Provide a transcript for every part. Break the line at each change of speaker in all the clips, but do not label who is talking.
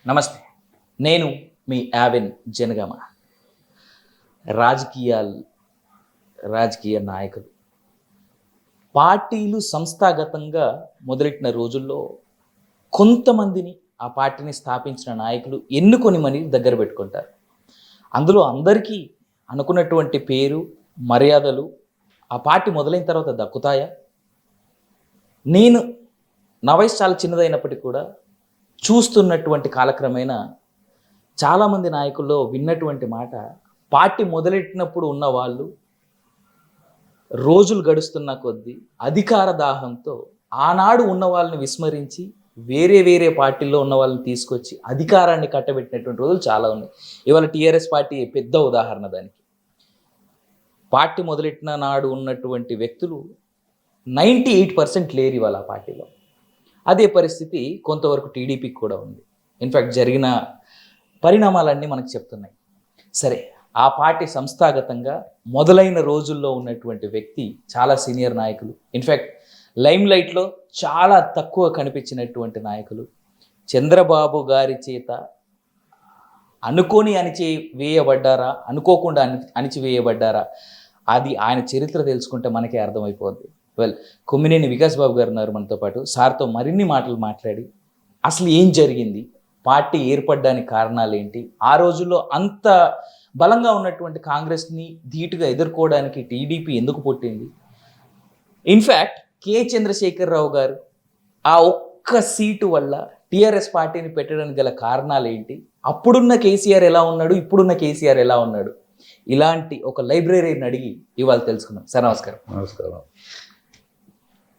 నమస్తే, నేను మీ యావెన్ జనగామ. రాజకీయ నాయకులు, పార్టీలు సంస్థాగతంగా మొదలెట్టిన రోజుల్లో కొంతమందిని ఆ పార్టీని స్థాపించిన నాయకులు ఎన్నుకొని మని దగ్గర పెట్టుకుంటారు. అందులో అందరికీ అనుకున్నటువంటి పేరు మర్యాదలు ఆ పార్టీ మొదలైన తర్వాత దక్కుతాయా? నా వయసు చాలా చిన్నదైనప్పటికీ కూడా చూస్తున్నటువంటి కాలక్రమేణా చాలామంది నాయకుల్లో విన్నటువంటి మాట, పార్టీ మొదలెట్టినప్పుడు ఉన్న వాళ్ళు రోజులు గడుస్తున్న కొద్దీ అధికార దాహంతో ఆనాడు ఉన్న వాళ్ళని విస్మరించి వేరే పార్టీల్లో ఉన్న వాళ్ళని తీసుకొచ్చి అధికారాన్ని కట్టబెట్టినటువంటి రోజులు చాలా ఉన్నాయి. ఇవాళ టీఆర్ఎస్ పార్టీ పెద్ద ఉదాహరణ. దానికి పార్టీ మొదలెట్టిన నాడు ఉన్నటువంటి వ్యక్తులు 98% లేరు ఇవాళ ఆ పార్టీలో. అదే పరిస్థితి కొంతవరకు టీడీపీకి కూడా ఉంది. ఇన్ఫ్యాక్ట్ జరిగిన పరిణామాలన్నీ మనకు చెప్తున్నాయి. సరే, ఆ పార్టీ సంస్థాగతంగా మొదలైన రోజుల్లో ఉన్నటువంటి వ్యక్తి చాలా సీనియర్ నాయకులు, ఇన్ఫ్యాక్ట్ లైమ్ లైట్లో చాలా తక్కువ కనిపించినటువంటి నాయకులు, చంద్రబాబు గారి చేత అనుకోని అణిచివేయబడ్డారా, అనుకోకుండా అణిచివేయబడ్డారా, అది ఆయన చరిత్ర తెలుసుకుంటే మనకే అర్థమైపోద్ది. కొమ్మినేని వికాస్ బాబు గారు ఉన్నారు మనతో పాటు. సార్తో మరిన్ని మాటలు మాట్లాడి అసలు ఏం జరిగింది, పార్టీ ఏర్పడడానికి కారణాలు ఏంటి, ఆ రోజుల్లో అంత బలంగా ఉన్నటువంటి కాంగ్రెస్ని ధీటుగా ఎదుర్కోవడానికి టీడీపీ ఎందుకు పుట్టింది, ఇన్ఫ్యాక్ట్ కె చంద్రశేఖరరావు గారు ఆ ఒక్క సీటు వల్ల టీఆర్ఎస్ పార్టీని పెట్టడానికి గల కారణాలు ఏంటి, అప్పుడున్న కేసీఆర్ ఎలా ఉన్నాడు, ఇప్పుడున్న కేసీఆర్ ఎలా ఉన్నాడు, ఇలాంటి ఒక లైబ్రరీని అడిగి ఇవాళ తెలుసుకున్నాం. సార్ నమస్కారం.
నమస్కారం.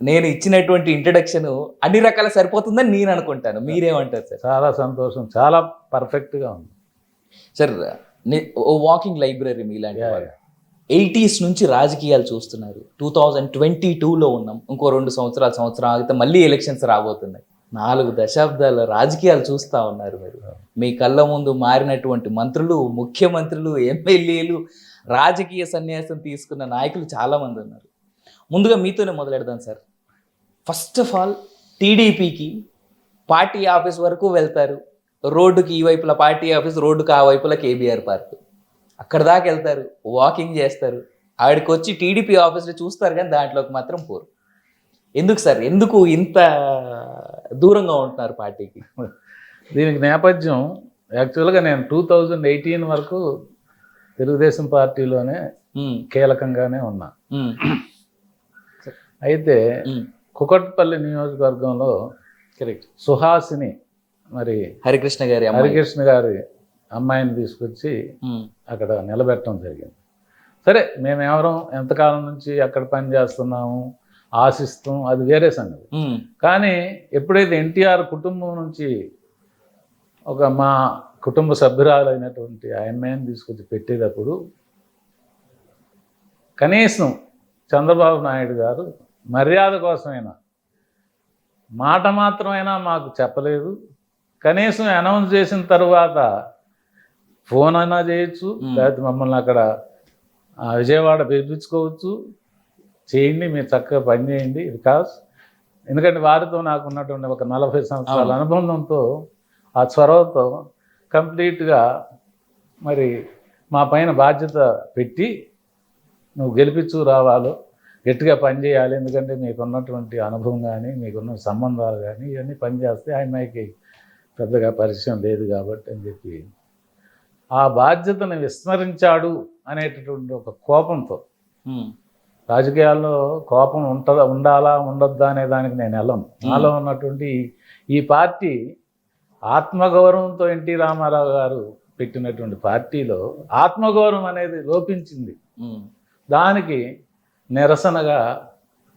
నేను ఇచ్చినటువంటి ఇంట్రడక్షన్ అన్ని రకాల సరిపోతుందని నేను అనుకుంటాను, మీరేమంటారు సార్?
చాలా సంతోషం, చాలా పర్ఫెక్ట్గా ఉంది
సార్. వాకింగ్ లైబ్రరీ మీలాంటి 80s నుంచి రాజకీయాలు చూస్తున్నారు. 2022లో ఉన్నాం. ఇంకో 2 సంవత్సరం ఆగితే మళ్ళీ ఎలక్షన్స్ రాబోతున్నాయి. 4 దశాబ్దాల రాజకీయాలు చూస్తూ ఉన్నారు మీరు. మీ కళ్ళ ముందు మారినటువంటి మంత్రులు, ముఖ్యమంత్రులు, ఎమ్మెల్యేలు, రాజకీయ సన్యాసం తీసుకున్న నాయకులు చాలామంది ఉన్నారు. ముందుగా మీతోనే మొదలెడదాం సార్. ఫస్ట్ ఆఫ్ ఆల్, టీడీపీకి పార్టీ ఆఫీస్ వరకు వెళ్తారు. రోడ్డుకి ఈ వైపుల పార్టీ ఆఫీస్, రోడ్డుకి ఆ వైపుల కేబీఆర్ పార్క్. అక్కడ దాకా వెళ్తారు, వాకింగ్ చేస్తారు, ఆడికి వచ్చి టీడీపీ ఆఫీస్లో చూస్తారు, కానీ దాంట్లోకి మాత్రం పోరు. ఎందుకు సార్, ఎందుకు ఇంత దూరంగా ఉంటున్నారు పార్టీకి?
దీనికి నేపథ్యం యాక్చువల్గా నేను 2018 వరకు తెలుగుదేశం పార్టీలోనే కీలకంగానే ఉన్నా. అయితే కుకట్పల్లి నియోజకవర్గంలో కరెక్ట్ సుహాసిని, మరి హరికృష్ణ గారి అమ్మాయిని తీసుకొచ్చి అక్కడ నిలబెట్టడం జరిగింది. సరే, మేమెవరం ఎంతకాలం నుంచి అక్కడ పని చేస్తున్నాము, ఆశిస్తాం, అది వేరే సంగతి. కానీ ఎప్పుడైతే ఎన్టీఆర్ కుటుంబం నుంచి మా కుటుంబ సభ్యురాలైనటువంటి ఆ అమ్మాయిని తీసుకొచ్చి పెట్టేటప్పుడు కనీసం చంద్రబాబు నాయుడు గారు మర్యాద కోసమైనా, మాట మాత్రమైనా మాకు చెప్పలేదు. కనీసం అనౌన్స్ చేసిన తర్వాత ఫోన్ అయినా చేయొచ్చు, లేకపోతే మమ్మల్ని అక్కడ విజయవాడ పిలిపించుకోవచ్చు, చేయండి, మీరు చక్కగా పనిచేయండి. బికాస్ ఎందుకంటే వారితో నాకు ఉన్నటువంటి ఒక 40 సంవత్సరాల అనుబంధంతో, ఆ చొరవతో కంప్లీట్గా మరి మా పైన బాధ్యత పెట్టి, నువ్వు గెలిపించు రావాలో, గట్టిగా పనిచేయాలి, ఎందుకంటే మీకున్నటువంటి అనుభవం కానీ మీకున్న సంబంధాలు కానీ ఇవన్నీ పనిచేస్తే ఆ అమ్మాయికి పెద్దగా పరిచయం లేదు కాబట్టి అని చెప్పి ఆ బాధ్యతను విస్మరించాడు అనేటటువంటి ఒక కోపంతో. రాజకీయాల్లో కోపం ఉండాలా ఉండొద్దా అనే దానికి నేను వెళ్ళను. నాలో ఉన్నటువంటి ఈ పార్టీ ఆత్మగౌరవంతో ఎన్టీ రామారావు గారు పెట్టినటువంటి పార్టీలో ఆత్మగౌరవం అనేది లోపించింది. దానికి నిరసనగా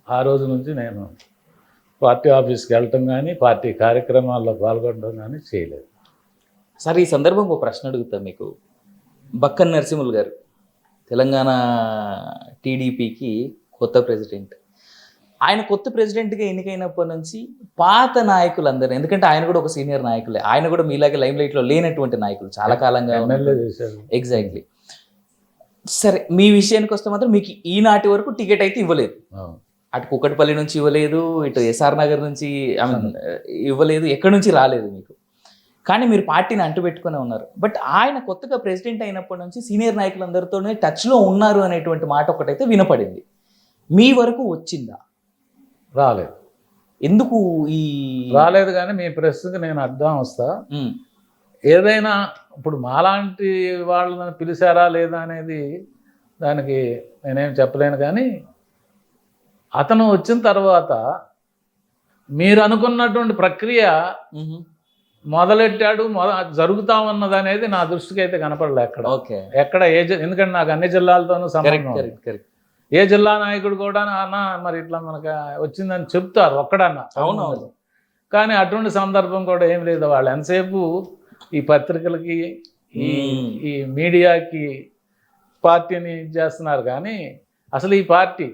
ఆ రోజు నుంచి నేను పార్టీ ఆఫీస్కి వెళ్ళటం కానీ, పార్టీ కార్యక్రమాల్లో పాల్గొనడం కానీ చేయలేదు.
సార్, ఈ సందర్భంగా ఒక ప్రశ్న అడుగుతా మీకు. బక్కన్ నరసింహులు గారు తెలంగాణ టీడీపీకి కొత్త ప్రెసిడెంట్. ఆయన కొత్త ప్రెసిడెంట్గా ఎన్నికైనప్పటి నుంచి పాత నాయకులందరూ, ఎందుకంటే ఆయన కూడా ఒక సీనియర్ నాయకులే, ఆయన కూడా మీలాగే లైమ్ లైట్లో లేనటువంటి నాయకులు, చాలా కాలంగా
ఎమ్మెల్యే చేశారు.
ఎగ్జాక్ట్లీ. సరే, మీ విషయానికి వస్తే మాత్రం మీకు ఈనాటి వరకు టికెట్ అయితే ఇవ్వలేదు. అటు కుకట్పల్లి నుంచి ఇవ్వలేదు, ఇటు ఎస్ఆర్ నగర్ నుంచి ఇవ్వలేదు, ఎక్కడి నుంచి రాలేదు మీకు. కానీ మీరు పార్టీని అంటుపెట్టుకునే ఉన్నారు. బట్ ఆయన కొత్తగా ప్రెసిడెంట్ అయినప్పటి నుంచి సీనియర్ నాయకులందరితోనే టచ్లో ఉన్నారు అనేటువంటి మాట ఒకటైతే వినపడింది. మీ వరకు వచ్చిందా?
రాలేదు.
ఎందుకు ఈ
రాలేదు కానీ మీ ప్రశ్నకి నేను అర్థం వస్తా. ఏదైనా ఇప్పుడు మాలాంటి వాళ్ళని పిలిచారా లేదా అనేది దానికి నేనేం చెప్పలేను. కానీ అతను వచ్చిన తర్వాత మీరు అనుకున్నటువంటి ప్రక్రియ మొదలెట్టాడు, జరుగుతా ఉన్నది అనేది నా దృష్టికి అయితే కనపడలే ఎక్కడ ఎందుకంటే నాకు అన్ని జిల్లాలతోనూ సంబంధం. ఏ జిల్లా నాయకుడు కూడా అన్న మరి ఇట్లా మనకు వచ్చిందని చెప్తారు ఒక్కడన్నా.
అవును.
కానీ అటువంటి సందర్భం కూడా ఏం లేదు. వాళ్ళు ఎంతసేపు ఈ పత్రికలకి ఈ మీడియాకి పార్టీని చేస్తున్నారు. కానీ అసలు ఈ పార్టీ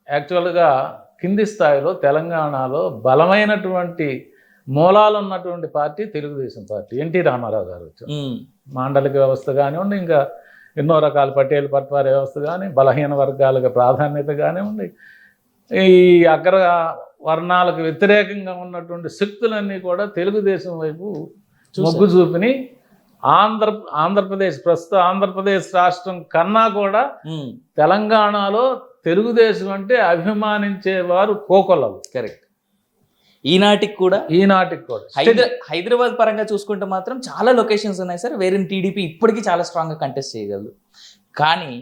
యాక్చువల్గా కింది స్థాయిలో తెలంగాణలో బలమైనటువంటి మూలాలు ఉన్నటువంటి party Telugu Desam party. NT Rama Rao గారు వచ్చారు. మాండలిక వ్యవస్థ కానివ్వండి, ఇంకా ఎన్నో రకాల పటేల్ పట్వారీ వ్యవస్థ కానీ, బలహీన వర్గాలకు ప్రాధాన్యత కానివ్వండి, ఈ అగ్ర వర్ణాలకు వ్యతిరేకంగా ఉన్నటువంటి శక్తులన్నీ కూడా తెలుగుదేశం వైపు మొగ్గు చూపిని ఆంధ్రప్రదేశ్ ప్రస్తుత ఆంధ్రప్రదేశ్ రాష్ట్రం కన్నా కూడా తెలంగాణలో తెలుగుదేశం అంటే అభిమానించేవారు కోకొల్లలు.
కరెక్ట్. ఈనాటికి కూడా హైదరాబాద్ పరంగా చూసుకుంటే మాత్రం చాలా లొకేషన్స్ ఉన్నాయి సార్ వేరే టీడీపీ ఇప్పటికీ చాలా స్ట్రాంగ్గా కంటెస్ట్ చేయగలదు. కానీ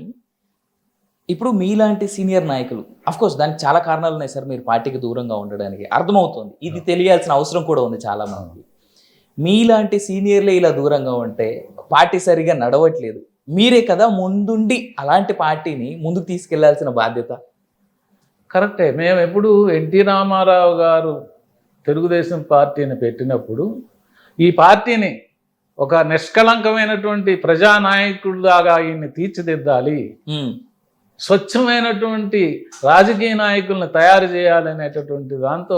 ఇప్పుడు మీలాంటి సీనియర్ నాయకులు అఫ్కోర్స్ దానికి చాలా కారణాలు ఉన్నాయి సార్ మీరు పార్టీకి దూరంగా ఉండడానికి, అర్థమవుతుంది. ఇది తెలియాల్సిన అవసరం కూడా ఉంది చాలా మందికి. మీలాంటి సీనియర్లే ఇలా దూరంగా ఉంటే పార్టీ సరిగా నడవట్లేదు. మీరే కదా ముందుండి అలాంటి పార్టీని ముందుకు తీసుకెళ్లాల్సిన బాధ్యత.
కరెక్టే. మేము ఎప్పుడు ఎన్టీ రామారావు గారు తెలుగుదేశం పార్టీని పెట్టినప్పుడు ఈ పార్టీని ఒక నిష్కళంకమైనటువంటి ప్రజానాయకుడిలాగా ఈయన్ని తీర్చిదిద్దాలి, స్వచ్ఛమైనటువంటి రాజకీయ నాయకులను తయారు చేయాలనేటటువంటి దాంతో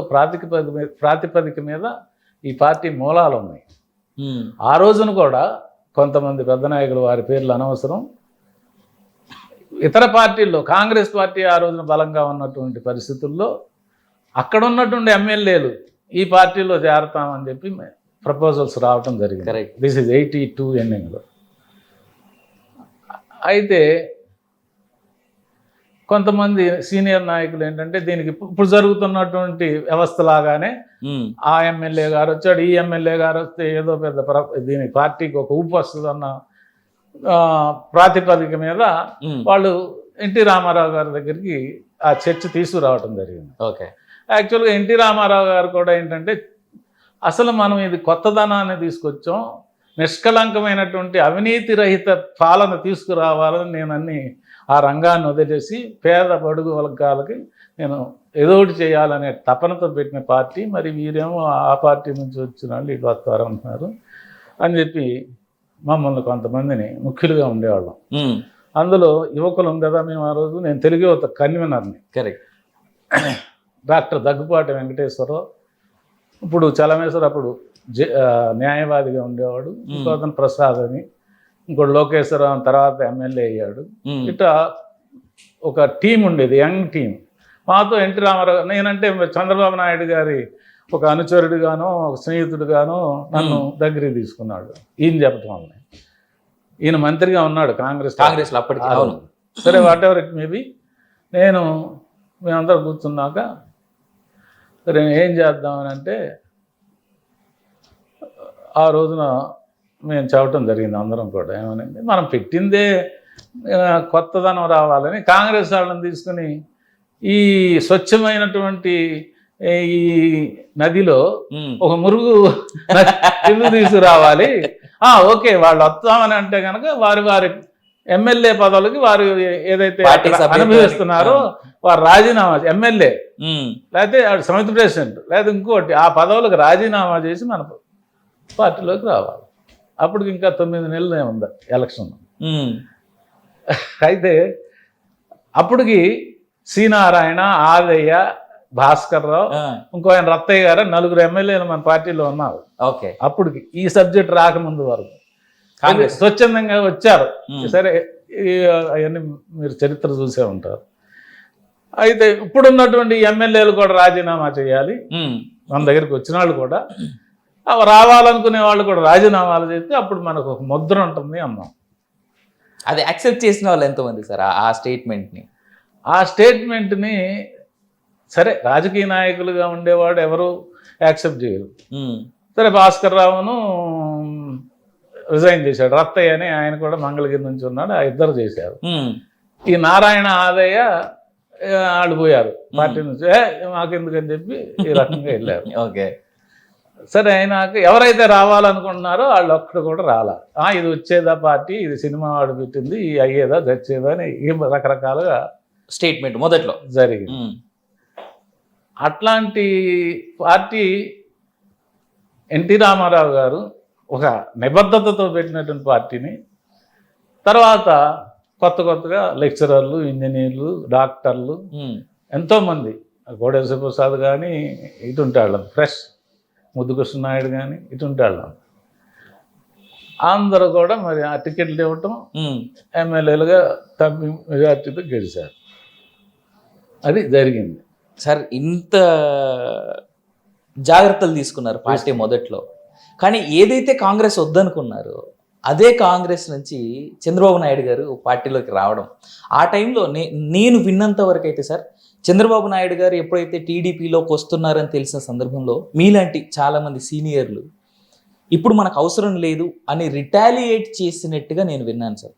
ప్రాతిపదిక మీద ఈ పార్టీ మూలాలు ఉన్నాయి. ఆ రోజున కూడా కొంతమంది పెద్ద నాయకులు, వారి పేర్లు అనవసరం, ఇతర పార్టీల్లో కాంగ్రెస్ పార్టీ ఆ రోజున బలంగా ఉన్నటువంటి పరిస్థితుల్లో అక్కడ ఉన్నటువంటి ఎమ్మెల్యేలు ఈ పార్టీలో చేరతామని చెప్పి ప్రపోజల్స్ రావటం జరిగింది. దిస్ ఇస్ 82 ఎండింగ్లో. అయితే కొంతమంది సీనియర్ నాయకులు ఏంటంటే దీనికి ఇప్పుడు జరుగుతున్నటువంటి వ్యవస్థ లాగానే ఆ ఎమ్మెల్యే గారు వచ్చాడు, ఈ ఎమ్మెల్యే గారు వస్తే ఏదో పెద్ద దీని పార్టీకి ఒక ఊపు వస్తుందన్న ప్రాతిపదిక మీద వాళ్ళు ఎన్టీ రామారావు గారి దగ్గరికి ఆ చర్చ తీసుకురావటం జరిగింది.
ఓకే.
యాక్చువల్గా ఎన్టీ రామారావు గారు కూడా ఏంటంటే అసలు మనం ఇది కొత్తదనాన్ని తీసుకొచ్చాం, నిష్కళంకమైనటువంటి అవినీతి రహిత పాలన తీసుకురావాలని నేను అన్ని ఆ రంగాన్ని వదిలేసి పేద బడుగు వర్గాలకి నేను ఏదో ఒకటి చేయాలనే తపనతో పెట్టిన పార్టీ, మరి వీరేమో ఆ పార్టీ నుంచి వచ్చిన వాళ్ళు ఇటు వస్తారు అంటున్నారు అని చెప్పి మమ్మల్ని కొంతమందిని ముఖ్యులుగా ఉండేవాళ్ళం. అందులో యువకులు ఉంది కదా మేము. ఆ రోజు నేను తెలుగు యువత కన్వీనర్ని.
కరెక్ట్.
డాక్టర్ దగ్గుపాటి వెంకటేశ్వరరావు, ఇప్పుడు చలమేశ్వర్ అప్పుడు న్యాయవాదిగా ఉండేవాడు, ఇంకో అతను ప్రసాద్ అని, ఇంకోటి లోకేశ్వరరావు తర్వాత ఎమ్మెల్యే అయ్యాడు. ఇట్లా ఒక టీం ఉండేది, యంగ్ టీం. మాతో ఎన్టీ రామారావు, నేనంటే చంద్రబాబు నాయుడు గారి ఒక అనుచరుడిగానో ఒక స్నేహితుడిగానో నన్ను దగ్గరికి తీసుకున్నాడు. ఈయన చెప్పటం వల్ల ఈయన మంత్రిగా ఉన్నాడు కాంగ్రెస్లో అప్పటికి. సరే, వాట్ ఎవర్ ఇట్ మేబీ. మేమందరం కూర్చున్నాక సరే ఏం చేద్దామని అంటే ఆ రోజున మేము చెప్పటం జరిగింది అందరం కూడా. ఏమనండి, మనం పెట్టిందే కొత్తదనం రావాలని కాంగ్రెస్ వాళ్ళని తీసుకుని ఈ స్వచ్ఛమైనటువంటి ఈ నదిలో ఒక మురుగు చెరువు తీసుకురావాలి. ఓకే, వాళ్ళు వస్తామని అంటే కనుక వారి ఎమ్మెల్యే పదవులకి వారు ఏదైతే అనుభవిస్తున్నారో వారు రాజీనామా, ఎమ్మెల్యే లేకపోతే సమితి ప్రెసిడెంట్ లేదా ఇంకోటి, ఆ పదవులకు రాజీనామా చేసి మన పార్టీలోకి రావాలి. అప్పటికి ఇంకా 9 నెలలే ఉంది ఎలక్షన్. అయితే అప్పటికి సి నారాయణ, ఆదయ్య, భాస్కర్ రావు, ఇంకో ఆయన రత్తయ్య గారు, 4 ఎమ్మెల్యేలు మన పార్టీలో ఉన్నారు.
ఓకే.
అప్పటికి ఈ సబ్జెక్ట్ రాకముందు వరకు స్వచ్ఛందంగా వచ్చారు. సరే, అవన్నీ మీరు చరిత్ర చూసే ఉంటారు. అయితే ఇప్పుడున్నటువంటి ఎమ్మెల్యేలు కూడా రాజీనామా చేయాలి. మన దగ్గరికి వచ్చిన వాళ్ళు కూడా అవి రావాలనుకునే వాళ్ళు కూడా రాజీనామాలు చేస్తే అప్పుడు మనకు ఒక ముద్ర ఉంటుంది అన్నాం.
అది యాక్సెప్ట్ చేసిన వాళ్ళు ఎంతమంది సార్ ఆ స్టేట్మెంట్ని?
ఆ స్టేట్మెంట్ని సరే రాజకీయ నాయకులుగా ఉండేవాడు ఎవరు యాక్సెప్ట్ చేయరు. సరే భాస్కర్ రావును రిజైన్ చేశాడు, రత్తయ్య అని ఆయన కూడా మంగళగిరి నుంచి ఉన్నాడు, ఆ ఇద్దరు చేశారు. ఈ నారాయణ ఆదయ్య వాళ్ళు పోయారు పార్టీ నుంచి, మాకెందుకని చెప్పి ఈ రకంగా వెళ్ళారు.
ఓకే,
సరే అయినాక ఎవరైతే రావాలనుకుంటున్నారో వాళ్ళు ఒక్కడు కూడా రాలా. ఇది వచ్చేదా పార్టీ, ఇది సినిమా వాడు పెట్టింది, ఈ అయ్యేదా చచ్చేదా అని రకరకాలుగా
స్టేట్మెంట్ మొదట్లో
జరిగింది. అట్లాంటి పార్టీ ఎన్టీ రామారావు గారు ఒక నిబద్ధతతో పెట్టినటువంటి పార్టీని తర్వాత కొత్తగా లెక్చరర్లు, ఇంజనీర్లు, డాక్టర్లు ఎంతోమంది, కోడేశ్వర ప్రసాద్ కానీ ఇటు ఉంటాళ్ళం, ఫ్రెష్ ముద్దుకృష్ణ నాయుడు కానీ ఇటు ఉంటాళ్ళం, అందరూ కూడా మరి ఆ టికెట్లు ఇవ్వటం ఎమ్మెల్యేలుగా తప్పి మెజార్టీతో గెలిచారు. అది జరిగింది
సార్. ఇంత జాగ్రత్తలు తీసుకున్నారు పార్టీ మొదట్లో, కానీ ఏదైతే కాంగ్రెస్ వద్దనుకున్నారో అదే కాంగ్రెస్ నుంచి చంద్రబాబు నాయుడు గారు పార్టీలోకి రావడం, ఆ టైంలో నేను విన్నంత వరకు అయితే సార్, చంద్రబాబు నాయుడు గారు ఎప్పుడైతే టీడీపీలోకి వస్తున్నారని తెలిసిన సందర్భంలో మీలాంటి చాలామంది సీనియర్లు ఇప్పుడు మనకు అవసరం లేదు అని రిటాలియేట్ చేసినట్టుగా నేను విన్నాను సార్.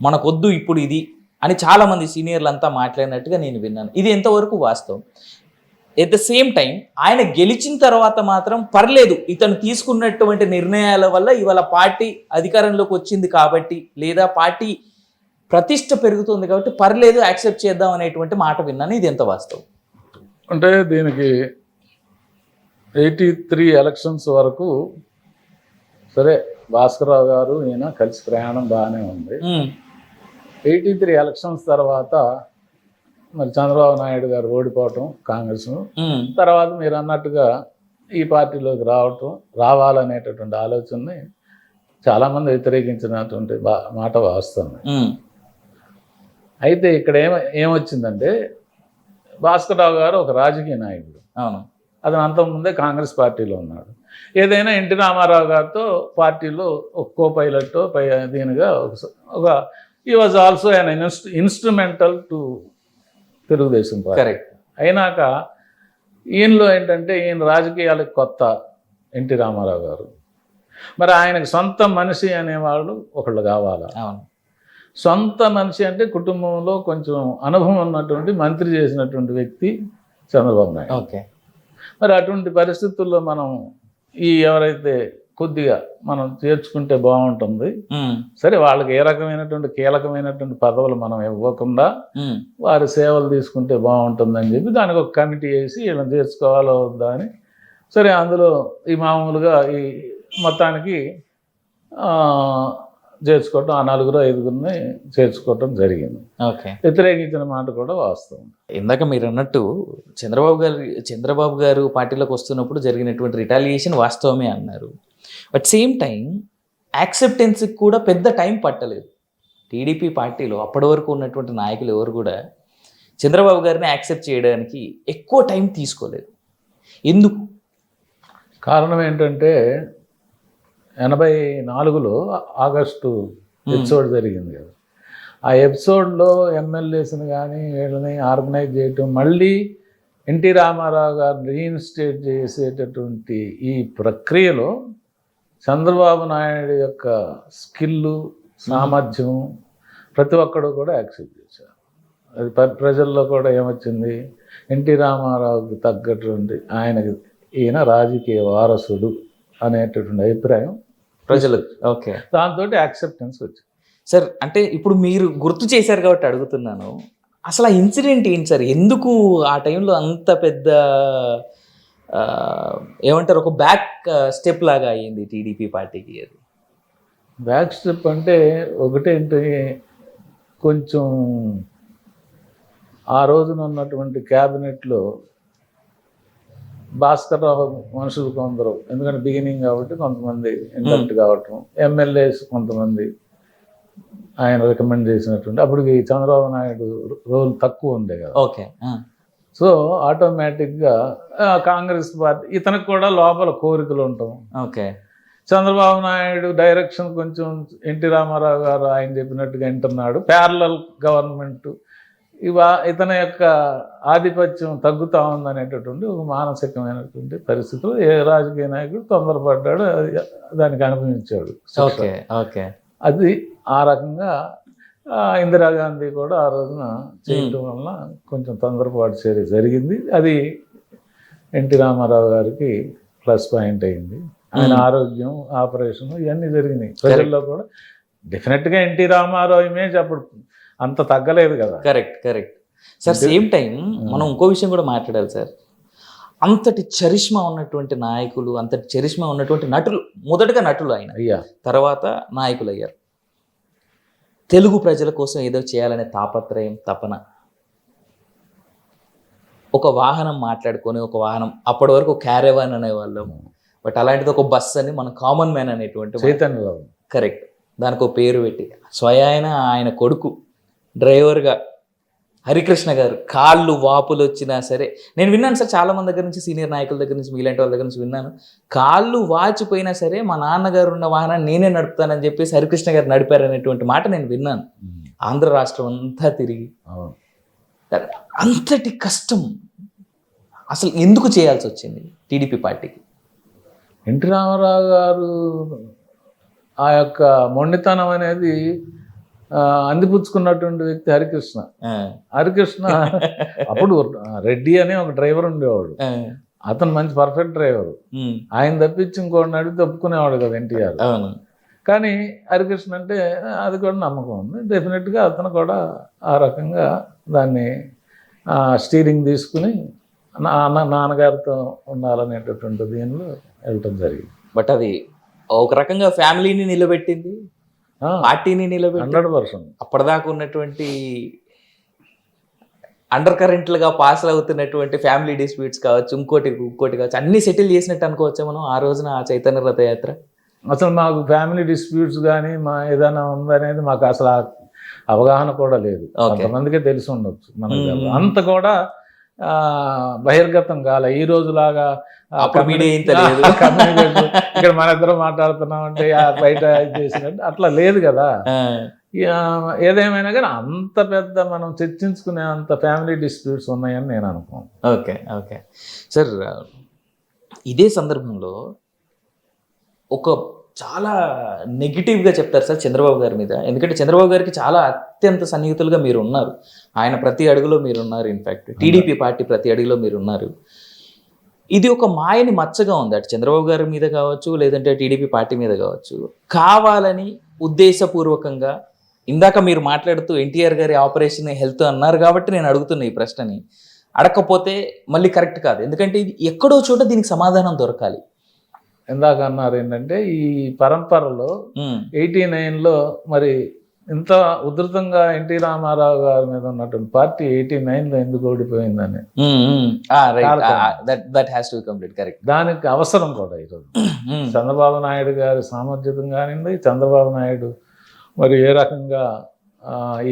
మనకొద్దు ఇప్పుడు ఇది అని చాలామంది సీనియర్లు అంతా మాట్లాడినట్టుగా నేను విన్నాను. ఇది ఎంతవరకు వాస్తవం? ఎట్ ద సేమ్ టైం ఆయన గెలిచిన తర్వాత మాత్రం పర్లేదు, ఇతను తీసుకున్నటువంటి నిర్ణయాల వల్ల ఇవాళ పార్టీ అధికారంలోకి వచ్చింది కాబట్టి, లేదా పార్టీ ప్రతిష్ట పెరుగుతుంది కాబట్టి పర్లేదు యాక్సెప్ట్ చేద్దాం అనేటువంటి మాట విన్నాను. ఇది ఎంత వాస్తవం?
అంటే దీనికి 83 ఎలక్షన్స్ వరకు సరే భాస్కర్రావు గారు ఈయన కలిసి ప్రయాణం బాగానే ఉంది. 83 ఎలక్షన్స్ తర్వాత మరి చంద్రబాబు నాయుడు గారు ఓడిపోవటం కాంగ్రెస్, తర్వాత మీరు అన్నట్టుగా ఈ పార్టీలోకి రావాలనేటటువంటి ఆలోచనని చాలామంది వ్యతిరేకించినటువంటి మాట వాస్తవం. అయితే ఇక్కడ ఏమొచ్చిందంటే భాస్కర్రావు గారు ఒక రాజకీయ నాయకుడు, అవును, అతను అంతకుముందే కాంగ్రెస్ పార్టీలో ఉన్నాడు. ఏదైనా ఎన్టీ రామారావు గారితో పార్టీలో ఒక కో పైలట్ దీనిగా ఒక ఈ was also an instrumental to Telugu Desam party.
Correct.
అయినాక ఈయనలో ఏంటంటే ఈయన రాజకీయాలకు కొత్త ఎన్టీ రామారావు గారు, మరి ఆయనకు సొంత మనిషి అనేవాళ్ళు ఒకళ్ళు కావాలా. సొంత మనిషి అంటే కుటుంబంలో కొంచెం అనుభవం ఉన్నటువంటి మంత్రి చేసినటువంటి వ్యక్తి చంద్రబాబు నాయుడు.
ఓకే,
మరి అటువంటి పరిస్థితుల్లో మనం ఎవరైతే కొద్దిగా మనం చేర్చుకుంటే బాగుంటుంది, సరే వాళ్ళకి ఏ రకమైనటువంటి కీలకమైనటువంటి పదవులు మనం ఇవ్వకుండా వారి సేవలు తీసుకుంటే బాగుంటుందని చెప్పి దానికి ఒక కమిటీ వేసి వీళ్ళని చేర్చుకోవాలో వద్దా అని, సరే అందులో ఈ మామూలుగా ఈ మొత్తానికి చేర్చుకోవటం, ఆ 4-5 చేర్చుకోవటం జరిగింది.
ఓకే,
వ్యతిరేకించిన మాట కూడా వాస్తవం.
ఇందాక మీరు అన్నట్టు చంద్రబాబు గారు పార్టీలోకి వస్తున్నప్పుడు జరిగినటువంటి రిటాలియేషన్ వాస్తవమే అన్నారు. బట్ సేమ్ టైం యాక్సెప్టెన్స్కి కూడా పెద్ద టైం పట్టలేదు. టీడీపీ పార్టీలో అప్పటి వరకు ఉన్నటువంటి నాయకులు ఎవరు కూడా చంద్రబాబు గారిని యాక్సెప్ట్ చేయడానికి ఎక్కువ టైం తీసుకోలేదు. ఎందుకు?
కారణం ఏంటంటే 84లో ఆగస్టు ఎపిసోడ్ జరిగింది కదా, ఆ ఎపిసోడ్లో ఎమ్మెల్యేస్ని కానీ వీళ్ళని ఆర్గనైజ్ చేయటం, మళ్ళీ ఎన్టీ రామారావు గారిని రీఇన్స్టేట్ చేసేటటువంటి ఈ ప్రక్రియలో చంద్రబాబు నాయుడు యొక్క స్కిల్లు, సామర్థ్యం ప్రతి ఒక్కడు కూడా యాక్సెప్ట్ చేశారు. అది ప్రజల్లో కూడా ఏమొచ్చింది, ఎన్టీ రామారావుకి తగ్గటువంటి ఆయనకి ఈయన రాజకీయ వారసుడు అనేటటువంటి అభిప్రాయం ప్రజలకు.
ఓకే,
దాంతో యాక్సెప్టెన్స్ వచ్చింది.
సార్, అంటే ఇప్పుడు మీరు గుర్తు చేశారు కాబట్టి అడుగుతున్నాను, అసలు ఆ ఇన్సిడెంట్ ఏంటి సార్? ఎందుకు ఆ టైంలో అంత పెద్ద ఏమంటారు, ఒక బ్యాక్ స్టెప్ లాగా అయ్యింది టీడీపీ పార్టీకి? అది
బ్యాక్ స్టెప్ అంటే ఒకటేంటి, కొంచెం ఆ రోజున ఉన్నటువంటి క్యాబినెట్లో భాస్కర్రావు మనుషులు కొందరు, ఎందుకంటే బిగినింగ్ కాబట్టి కొంతమంది ఇండక్ట్ కావటం, ఎమ్మెల్యేస్ కొంతమంది ఆయన రికమెండ్ చేసినటువంటి, అప్పటికి చంద్రబాబు నాయుడు రోల్ తక్కువ ఉండే కదా.
ఓకే,
సో ఆటోమేటిక్గా కాంగ్రెస్ పార్టీ ఇతనికి కూడా లోపల కోరికలు ఉంటాం.
ఓకే.
చంద్రబాబు నాయుడు డైరెక్షన్ కొంచెం ఎన్టీ రామారావు గారు ఆయన చెప్పినట్టుగా వింటున్నాడు. ప్యారలల్ గవర్నమెంట్ ఇతని యొక్క ఆధిపత్యం తగ్గుతూ ఉందనేటటువంటి ఒక మానసికమైనటువంటి పరిస్థితులు ఏ రాజకీయ నాయకుడు తొందరపడ్డాడు, దానికి అనుభవించాడు.
ఓకే. ఓకే.
అది ఆ రకంగా ఇందిరాగాంధీ కూడా ఆ రోజున చేయటం వల్ల కొంచెం తొందరపాటు చర్య జరిగింది. అది ఎన్టీ రామారావు గారికి ప్లస్ పాయింట్ అయింది. ఆయన ఆరోగ్యం, ఆపరేషన్ ఇవన్నీ జరిగినాయి. ప్రజల్లో కూడా డెఫినెట్గా ఎన్టీ రామారావు ఇమేజ్ అప్పుడు అంత తగ్గలేదు కదా.
Correct, correct sir. Same time మనం ఇంకో విషయం కూడా మాట్లాడాలి సార్. అంతటి చరిష్మా ఉన్నటువంటి నాయకులు, అంతటి చరిష్మా ఉన్నటువంటి నటులు, మొదటగా నటులు ఆయన, తర్వాత నాయకులు అయ్యారు. తెలుగు ప్రజల కోసం ఏదో చేయాలనే తాపత్రయం, తపన, ఒక వాహనం మాట్లాడుకొని, ఒక వాహనం అప్పటి వరకు క్యారెవాన్ అనేవాళ్ళం, బట్ అలాంటిది ఒక బస్ అని మనం కామన్ మ్యాన్ అనేటువంటి
చైతన్యలో,
కరెక్ట్, దానికి ఒక పేరు పెట్టి స్వయాన ఆయన కొడుకు డ్రైవర్గా హరికృష్ణ గారు కాళ్ళు వాపులు వచ్చినా సరే, నేను విన్నాను సార్ చాలా మంది దగ్గర నుంచి, సీనియర్ నాయకుల దగ్గర నుంచి, మీలాంటి వాళ్ళ దగ్గర నుంచి విన్నాను, కాళ్ళు వాచిపోయినా సరే మా నాన్నగారు ఉన్న వాహనాన్ని నేనే నడుపుతానని చెప్పేసి హరికృష్ణ గారు నడిపారనేటువంటి మాట నేను విన్నాను. ఆంధ్ర రాష్ట్రం అంతా తిరిగి అంతటి కష్టం అసలు ఎందుకు చేయాల్సి వచ్చింది టీడీపీ పార్టీకి?
ఎన్టీ రామారావు గారు ఆ యొక్క మొండితనం అనేది అందిపుచ్చుకున్నటువంటి వ్యక్తి హరికృష్ణ. హరికృష్ణ అప్పుడు రెడ్డి అనే ఒక డ్రైవర్ ఉండేవాడు, అతను మంచి పర్ఫెక్ట్ డ్రైవర్. ఆయన తప్పించి ఇంకోటి అడిగితే ఒప్పుకునేవాడు కదా ఎన్టీఆర్. కానీ హరికృష్ణ అంటే అది కూడా నమ్మకం ఉంది. డెఫినెట్గా అతను కూడా ఆ రకంగా దాన్ని స్టీరింగ్ తీసుకుని నాన్నగారితో ఉండాలనేటటువంటి దీనిలో వెళ్ళటం జరిగింది.
బట్ అది ఒక రకంగా ఫ్యామిలీని నిలబెట్టింది, పార్టీని నిలబెట్టింది.
100%.
అప్పటిదాకా ఉన్నటువంటి అండర్ కరెంట్లుగా పాస్ అవుతున్నటువంటి ఫ్యామిలీ డిస్ప్యూట్స్ కావచ్చు, ఇంకోటి కావచ్చు, అన్ని సెటిల్ చేసినట్టు అనుకోవచ్చా మనం ఆ రోజున ఆ చైతన్య రథయాత్ర?
అసలు మాకు ఫ్యామిలీ డిస్ప్యూట్స్ కానీ మా ఏదైనా ఉందనేది మాకు అసలు అవగాహన కూడా లేదు. కొంతమందికే తెలిసి ఉండొచ్చు, మనకు అంత కూడా బహిర్గతం కాలే. ఈ రోజులాగా ఇక్కడ మన ఇద్దరం మాట్లాడుతున్నాం అంటే బయట చేసినట్టు అట్లా లేదు కదా. ఏదేమైనా కానీ అంత పెద్ద మనం చర్చించుకునే అంత ఫ్యామిలీ డిస్ప్యూట్స్ ఉన్నాయని నేను అనుకోను.
ఓకే. ఓకే సార్, ఇదే సందర్భంలో ఒక చాలా నెగిటివ్గా చెప్తారు సార్ చంద్రబాబు గారి మీద. ఎందుకంటే చంద్రబాబు గారికి చాలా అత్యంత సన్నిహితులుగా మీరు ఉన్నారు, ఆయన ప్రతి అడుగులో మీరున్నారు, ఇన్ఫ్యాక్ట్ టీడీపీ పార్టీ ప్రతి అడుగులో మీరున్నారు. ఇది ఒక మాయని మచ్చగా ఉంది, అటు చంద్రబాబు గారి మీద కావచ్చు, లేదంటే టీడీపీ పార్టీ మీద కావచ్చు. కావాలని ఉద్దేశపూర్వకంగా, ఇందాక మీరు మాట్లాడుతూ ఎన్టీఆర్ గారి ఆపరేషన్ హెల్త్ అన్నారు కాబట్టి నేను అడుగుతున్నా ఈ ప్రశ్నని. అడగకపోతే మళ్ళీ కరెక్ట్ కాదు, ఎందుకంటే ఇది ఎక్కడో చోట దీనికి సమాధానం దొరకాలి.
ఇందాక అన్నారు ఏంటంటే ఈ పరంపరలో 89లో మరి ఇంత ఉధృతంగా ఎన్టీ రామారావు గారి మీద ఉన్నటువంటి పార్టీ 89లో ఎందుకు ఓడిపోయిందని దానికి అవసరం కూడా ఈరోజు చంద్రబాబు నాయుడు గారి సామర్థ్యం కానివ్వండి, చంద్రబాబు నాయుడు మరి ఏ రకంగా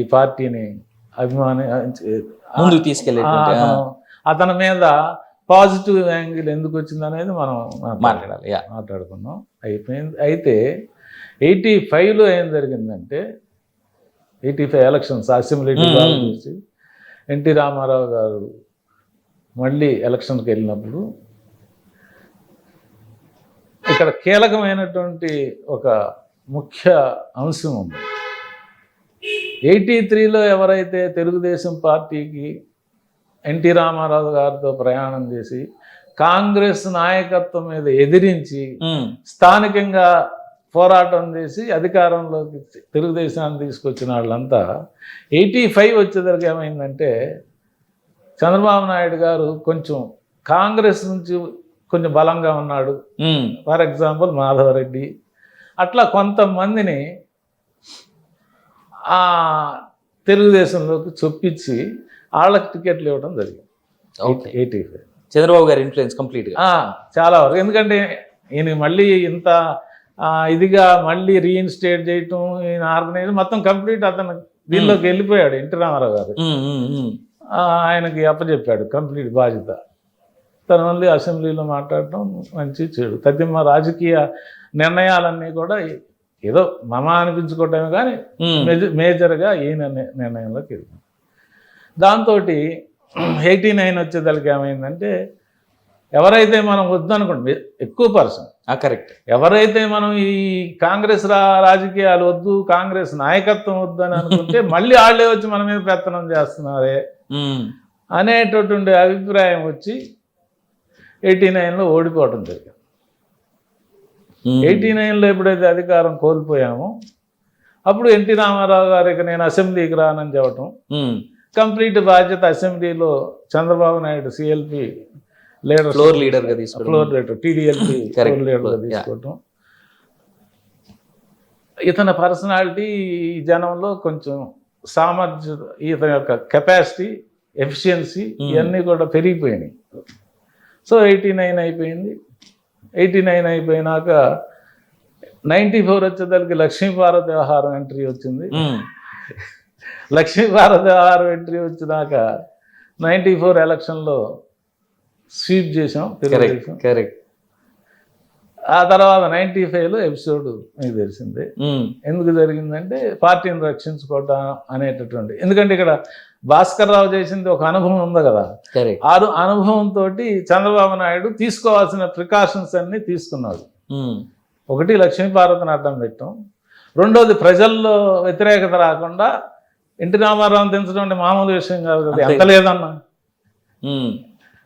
ఈ పార్టీని
ముందుకు తీసుకెళ్ళి
అతని మీద పాజిటివ్ యాంగిల్ ఎందుకు వచ్చింది అనేది మనం మాట్లాడుకున్నాం. అయిపోయింది. అయితే 85లో ఏం జరిగిందంటే 85 ఎలక్షన్స్ అసెంబ్లీ చూసి ఎన్టీ రామారావు గారు మళ్ళీ ఎలక్షన్కి వెళ్ళినప్పుడు ఇక్కడ కీలకమైనటువంటి ఒక ముఖ్య అంశం ఉంది. 83లో ఎవరైతే తెలుగుదేశం పార్టీకి ఎన్టీ రామారావు గారితో ప్రయాణం చేసి కాంగ్రెస్ నాయకత్వం మీద ఎదిరించి స్థానికంగా పోరాటం చేసి అధికారంలోకి తెలుగుదేశాన్ని తీసుకొచ్చిన వాళ్ళంతా 85 వచ్చేసరికి ఏమైందంటే చంద్రబాబు నాయుడు గారు కొంచెం కాంగ్రెస్ నుంచి కొంచెం బలంగా ఉన్నాడు. ఫర్ ఎగ్జాంపుల్ మాధవరెడ్డి, అట్లా కొంతమందిని తెలుగుదేశంలోకి చొప్పించి వాళ్ళకి టికెట్లు ఇవ్వడం జరిగింది. 85
చంద్రబాబు గారి ఇన్ఫ్లుయెన్స్ కంప్లీట్గా
చాలా వరకు. ఎందుకంటే ఈయన మళ్ళీ ఇంత ఇదిగా మళ్ళీ రీఇన్స్టేట్ చేయటం, ఈయన ఆర్గనైజ్ మొత్తం కంప్లీట్ అతను దీనిలోకి వెళ్ళిపోయాడు ఎన్టీ రామారావు గారు. ఆయనకి అప్పచెప్పాడు కంప్లీట్ బాధ్యత. తను ఓన్లీ అసెంబ్లీలో మాట్లాడటం మంచి చెడు తద్దిమ రాజకీయ నిర్ణయాలన్నీ కూడా ఏదో మమ అనిపించుకోవటమే కానీ మేజర్గా ఈ నిర్ణయంలోకి వెళ్ళింది. దాంతో 89 వచ్చేదానికి ఏమైందంటే ఎవరైతే మనం వద్దనుకోండి ఎక్కువ పర్సన్
కరెక్ట్,
ఎవరైతే మనం ఈ కాంగ్రెస్ రాజకీయాలు వద్దు, కాంగ్రెస్ నాయకత్వం వద్దు అని అనుకుంటే మళ్ళీ వాళ్ళే వచ్చి మన మీద పెత్తనం చేస్తున్నారే అనేటటువంటి అభిప్రాయం వచ్చి 89లో ఓడిపోవటం జరిగింది. 89లో ఎప్పుడైతే అధికారం కోల్పోయామో అప్పుడు ఎన్టీ రామారావు గారికి నేను అసెంబ్లీకి రానని చెప్పటం, కంప్లీట్ బాధ్యత అసెంబ్లీలో Chandrababu Naidu CLP leader
floor లీడర్గా తీసుకోవడం,
ఫ్లోర్ లీడర్ టీడీఎల్పీ ఫ్లోర్ లీడర్గా తీసుకోవటం. ఇతని పర్సనాలిటీ ఈ జనంలో కొంచెం సామర్థ్యం, ఇతని యొక్క కెపాసిటీ, ఎఫిషియన్సీ ఇవన్నీ కూడా పెరిగిపోయినాయి. సో 89 అయిపోయింది. 89 అయిపోయినాక 94 వచ్చేదానికి లక్ష్మీపార్వతి వ్యవహారం ఎంట్రీ వచ్చింది. లక్ష్మీపార్వతి వ్యవహారం ఎంట్రీ వచ్చినాక 94 ఎలక్షన్లో స్వీప్ చేసాం తెలుగుదేశం.
కరెక్ట్.
ఆ తర్వాత 95లో ఎపిసోడ్ మీకు తెలిసిందే. ఎందుకు జరిగిందంటే పార్టీని రక్షించుకోవటం అనేటటువంటి, ఎందుకంటే ఇక్కడ భాస్కర్ రావు చేసింది ఒక అనుభవం ఉంది కదా, ఆ అనుభవంతో చంద్రబాబు నాయుడు తీసుకోవాల్సిన ప్రికాషన్స్ అన్ని తీసుకున్నాడు. ఒకటి లక్ష్మీపార్వతిని అడ్డం పెట్టడం, రెండోది ప్రజల్లో వ్యతిరేకత రాకుండా ఎన్టీ రామారావుని దించడం అంటే మామూలు విషయం కాదు కదా. ఎంత లేదన్నా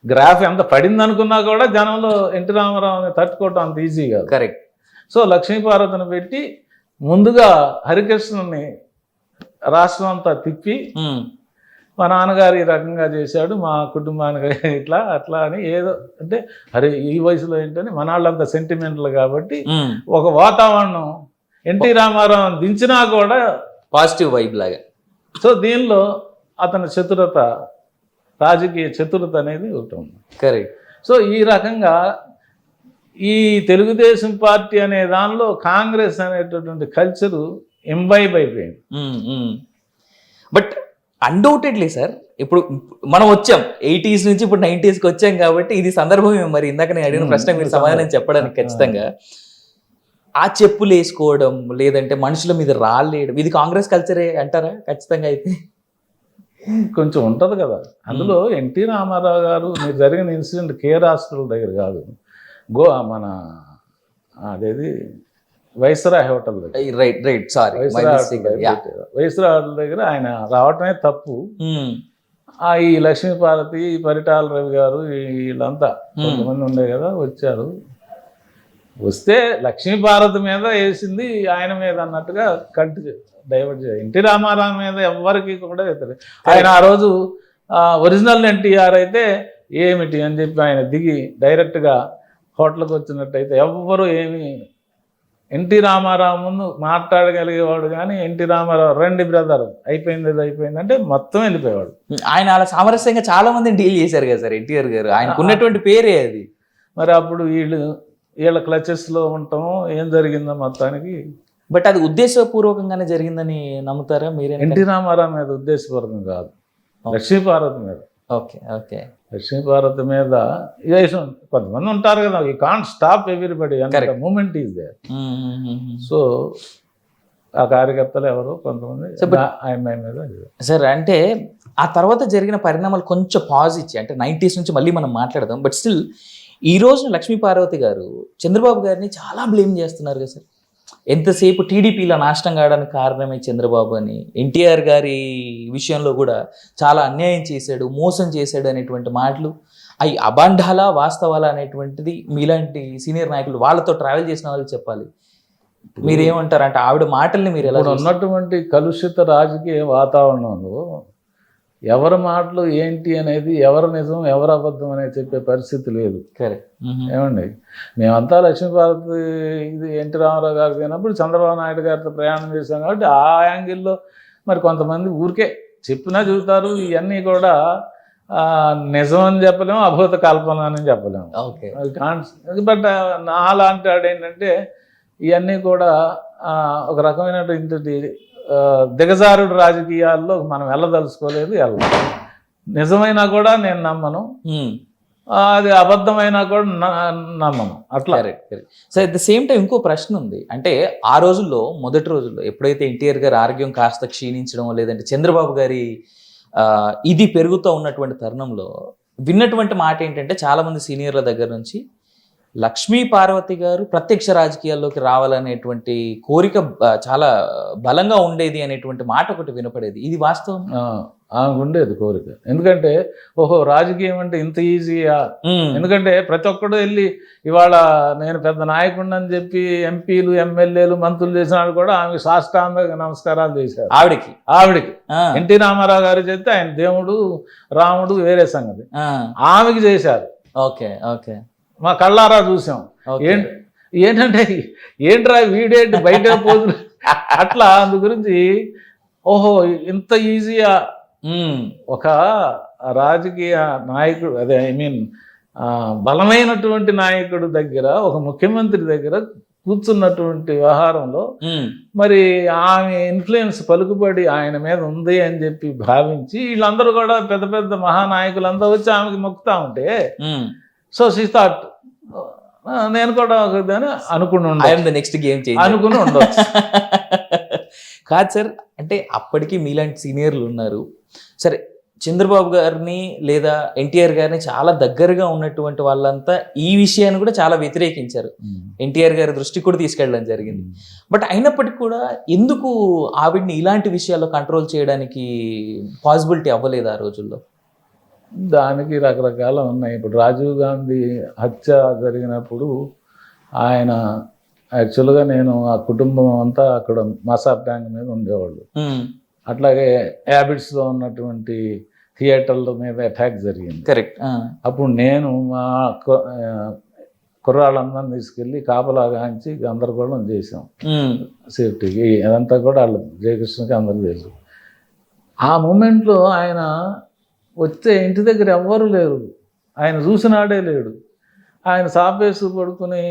గ్రాఫ్ ఎంత పడింది అనుకున్నా కూడా జనంలో ఎన్టీ రామారావుని తట్టుకోవటం అంత ఈజీ కాదు.
కరెక్ట్.
సో లక్ష్మీపార్వతిని పెట్టి ముందుగా హరికృష్ణని రాష్ట్రం అంతా తిప్పి మా నాన్నగారు ఈ రకంగా చేశాడు, మా కుటుంబానికి ఇట్లా అట్లా అని ఏదో అంటే అరే ఈ వయసులో ఏంటని మన వాళ్ళంతా సెంటిమెంటల్ కాబట్టి ఒక వాతావరణం ఎన్టీ రామారావుని దించినా కూడా
పాజిటివ్ వైబ్ లాగా.
సో దీనిలో అతని చతురత, రాజకీయ చతురత అనేది ఒకటి ఉంది.
కరెక్ట్.
సో ఈ రకంగా ఈ తెలుగుదేశం పార్టీ అనే దానిలో కాంగ్రెస్ అనేటటువంటి కల్చరు ఎంబైబ్ అయిపోయింది.
బట్ అన్డౌటెడ్లీ సార్, ఇప్పుడు మనం వచ్చాం 80s నుంచి ఇప్పుడు 90sకి వచ్చాం కాబట్టి ఇది సందర్భమే. మరి ఇందాక నేను అడిగిన ప్రశ్న మీరు సమాధానం చెప్పడానికి ఖచ్చితంగా ఆ చెప్పులు వేసుకోవడం లేదంటే మనుషుల మీద రాళ్ళేయడం ఇది కాంగ్రెస్ కల్చరే అంటారా ఖచ్చితంగా? అయితే
కొంచెం ఉంటుంది కదా అందులో. ఎన్టీ రామారావు గారు మీరు జరిగిన ఇన్సిడెంట్ కేర్ హాస్పిటల్ దగ్గర కాదు, మన అదేది వైస్రాయ్ హోటల్ దగ్గర.
Right right sorry
viceroy hotel దగ్గర ఆయన రావటమే తప్పు. ఈ లక్ష్మీపార్వతి, పరిటాల రవి గారు వీళ్ళంతా కొంతమంది ఉండే కదా వచ్చారు. వస్తే లక్ష్మీపార్వతి మీద వేసింది ఆయన మీద అన్నట్టుగా డైవర్ట్ చేయాలి. ఎన్టీ రామారావు మీద ఎవరికి కూడా ఆయన ఆ రోజు ఒరిజినల్ ఎన్టీఆర్ అయితే ఏమిటి అని చెప్పి ఆయన దిగి డైరెక్ట్గా హోటల్కి వచ్చినట్టయితే ఎవ్వరూ ఏమి ఎన్టీ రామారావు ముందు మాట్లాడగలిగేవాడు కానీ ఎన్టీ రామారావు రండి బ్రదర్ అయిపోయింది ఇది అయిపోయింది అంటే మొత్తం వెళ్ళిపోయేవాడు.
ఆయన అలా సామరస్యంగా చాలా మందిని డీల్ చేశారు కదా సార్ ఎన్టీఆర్ గారు, ఆయనకు ఉన్నటువంటి పేరే అది.
మరి అప్పుడు వీళ్ళ క్లచెస్లో ఉండటం ఏం జరిగిందో మొత్తానికి.
బట్ అది ఉద్దేశపూర్వకంగానే జరిగిందని నమ్ముతారా మీరే?
ఎన్టీ రామారావు మీద ఉద్దేశపూర్వకం కాదు, లక్ష్మీపార్వతి మీద.
Okay okay.
లక్ష్మీపార్వతి మీద కొంతమంది ఉంటారు కదా, యూ కాంట్ స్టాప్ ఎవ్రీబడి అంటే మూమెంట్ ఈజ్ దేర్. సో ఆ కార్యకర్తలు ఎవరో కొంతమంది ఆయన మీద.
సార్ అంటే ఆ తర్వాత జరిగిన పరిణామాలు కొంచెం పాజ్ ఇచ్చి అంటే 90s నుంచి మళ్ళీ మనం మాట్లాడదాం. బట్ స్టిల్ ఈ రోజున లక్ష్మీపార్వతి గారు చంద్రబాబు గారిని చాలా బ్లేమ్ చేస్తున్నారు కదా సార్. ఎంతసేపు టీడీపీలో నాశనం కావడానికి కారణమే చంద్రబాబు అని, ఎన్టీఆర్ గారి విషయంలో కూడా చాలా అన్యాయం చేశాడు, మోసం చేశాడు అనేటువంటి మాటలు అవి అబాండాలా వాస్తవాలా అనేటువంటిది మీలాంటి సీనియర్ నాయకులు వాళ్ళతో ట్రావెల్ చేసిన వాళ్ళు చెప్పాలి. మీరేమంటారు అంటే ఆవిడ మాటల్ని మీరు ఎలా
ఉన్నటువంటి కలుషిత రాజకీయ వాతావరణంలో ఎవరి మాటలు ఏంటి అనేది, ఎవరు నిజం ఎవరు అబద్ధం అనేది చెప్పే పరిస్థితి లేదు.
కరెక్ట్.
ఏమండి మేమంతా లక్ష్మీపార్వతి ఇది ఎన్టీ రామారావు గారికి పోయినప్పుడు చంద్రబాబు నాయుడు గారితో ప్రయాణం చేశాం కాబట్టి ఆ యాంగిల్లో మరి కొంతమంది ఊరికే చెప్పినా చెబుతారు. ఇవన్నీ కూడా నిజం అని చెప్పలేము, అభూత కల్పన అని చెప్పలేము.
ఓకే.
బట్ నాలాంటి వాడు ఏంటంటే ఇవన్నీ కూడా ఒక రకమైనటువంటి దిగజారుడు రాజకీయాల్లో మనం వెళ్ళదలుచుకోలేదు. నిజమైనా కూడా నేను నమ్మను, అది అబద్ధమైనా కూడా నమ్మను. అట్లా.
So at the same time ఇంకో ప్రశ్న ఉంది. అంటే ఆ రోజుల్లో, మొదటి రోజుల్లో ఎప్పుడైతే ఎన్టీఆర్ గారి ఆరోగ్యం కాస్త క్షీణించడం, లేదంటే చంద్రబాబు గారి ఇది పెరుగుతూ ఉన్నటువంటి తరుణంలో విన్నటువంటి మాట ఏంటంటే, చాలా మంది సీనియర్ల దగ్గర నుంచి లక్ష్మీ పార్వతి గారు ప్రత్యక్ష రాజకీయాల్లోకి రావాలనేటువంటి కోరిక చాలా బలంగా ఉండేది అనేటువంటి మాట ఒకటి వినపడేది. ఇది వాస్తవం?
ఆమెకు ఉండేది కోరిక. ఎందుకంటే ఓహో రాజకీయం అంటే ఇంత ఈజీయా, ఎందుకంటే ప్రతి ఒక్కడు వెళ్ళి ఇవాళ నేను పెద్ద నాయకుడిని అని చెప్పి ఎంపీలు, ఎమ్మెల్యేలు, మంత్రులు చేసినాడు కూడా ఆమెకు సాష్టాంగ నమస్కారాలు చేశారు. ఆవిడికి ఎన్టీ రామారావు గారు చెప్తే ఆయన దేవుడు, రాముడు వేరే సంగతి, ఆమెకి చేశారు.
ఓకే ఓకే,
మా కళ్ళారా చూసాం. ఏంటంటే ఏంట్రా వీడేంటి బయట పోదు అట్లా. అందు గురించి ఓహో ఇంత ఈజీగా ఒక రాజకీయ నాయకుడు, అదే ఐ మీన్ బలమైనటువంటి నాయకుడు దగ్గర, ఒక ముఖ్యమంత్రి దగ్గర కూర్చున్నటువంటి వ్యవహారంలో మరి ఆమె ఇన్ఫ్లుయెన్స్, పలుకుబడి ఆయన మీద ఉంది అని చెప్పి భావించి వీళ్ళందరూ కూడా పెద్ద పెద్ద మహానాయకులందరూ వచ్చి ఆమెకి మొక్కుతా ఉంటే, సో షీ థాట్ నేను కూడా అనుకుని ఉండొచ్చు.
కాదు సార్, అంటే అప్పటికి మీలాంటి సీనియర్లు ఉన్నారు. సరే, చంద్రబాబు గారిని లేదా ఎన్టీఆర్ గారిని చాలా దగ్గరగా ఉన్నటువంటి వాళ్ళంతా ఈ విషయాన్ని కూడా చాలా వ్యతిరేకించారు. ఎన్టీఆర్ గారి దృష్టికి కూడా తీసుకెళ్ళడం జరిగింది. బట్ అయినప్పటికీ కూడా ఎందుకు ఆవిడ్ని ఇలాంటి విషయాల్లో కంట్రోల్ చేయడానికి పాసిబిలిటీ అవ్వలేదు ఆ రోజుల్లో?
దానికి రకరకాల ఉన్నాయి. ఇప్పుడు రాజీవ్ గాంధీ హత్య జరిగినప్పుడు ఆయన యాక్చువల్గా నేను ఆ కుటుంబం అంతా అక్కడ మసాబ్ ట్యాంక్ మీద ఉండేవాళ్ళు. అట్లాగే హ్యాబిట్స్లో ఉన్నటువంటి థియేటర్ల మీద అటాక్ జరిగింది.
కరెక్ట్.
అప్పుడు నేను మా కుర్రాళ్ళందరినీ తీసుకెళ్ళి కాపలా గాంచి గందరగోళం చేసాం సేఫ్టీకి. అదంతా కూడా వాళ్ళు జయకృష్ణకి అందరూ చేసాం. ఆ మూమెంట్లో ఆయన వస్తే ఇంటి దగ్గర ఎవ్వరూ లేరు, ఆయన చూసినాడే లేడు. ఆయన సాపేసు పడుకుని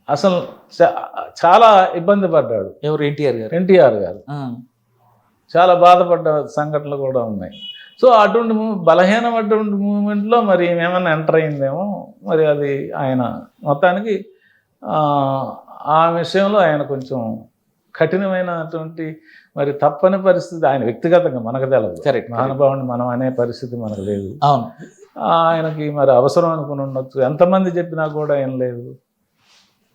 అసలు చాలా ఇబ్బంది పడ్డాడు.
ఎవరు?
ఎన్టీఆర్ గారు చాలా బాధపడ్డ సంఘటనలు కూడా ఉన్నాయి. సో అటువంటి బలహీనమైనటువంటి మూమెంట్లో మరి ఏమైనా ఎంటర్ అయిందేమో మరి. అది ఆయన మొత్తానికి ఆ విషయంలో ఆయన కొంచెం కఠినమైనటువంటి మరి తప్పని పరిస్థితి. ఆయన వ్యక్తిగతంగా మనకు తెలదు, మహానుభావుని మనం అనే పరిస్థితి మనకు లేదు. ఆయనకి మరి అవసరం అనుకుని ఉండొచ్చు. ఎంతమంది చెప్పినా కూడా ఏం లేదు,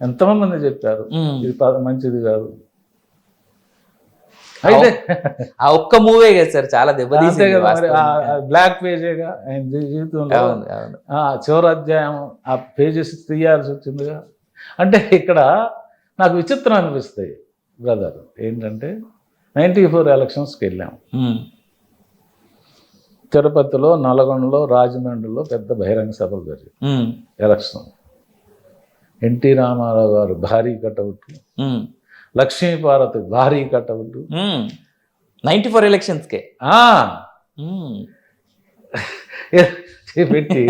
ఎంతమంది చెప్పారు ఇది మంచిది కాదు. అయితే
ఆ ఒక్క మూవే కదా సార్ చాలా దెబ్బతీసే కదా,
మరి బ్లాక్ పేజేగా ఆయన జీవితంలో చివరి అధ్యాయం ఆ పేజెస్ తీయాల్సి వచ్చిందిగా. అంటే ఇక్కడ నాకు విచిత్రం అనిపిస్తాయి బ్రదర్. ఏంటంటే 94 ఎలక్షన్స్కి వెళ్ళాం. తిరుపతిలో, నల్గొండలో, రాజమండ్రిలో పెద్ద బహిరంగ సభలు జరిగాయి. ఎలక్షన్ ఎన్టీ రామారావు గారు భారీ కటౌట్, లక్ష్మీపార్వతి భారీ కటౌట్.
94 ఎలక్షన్స్కే
పెట్టి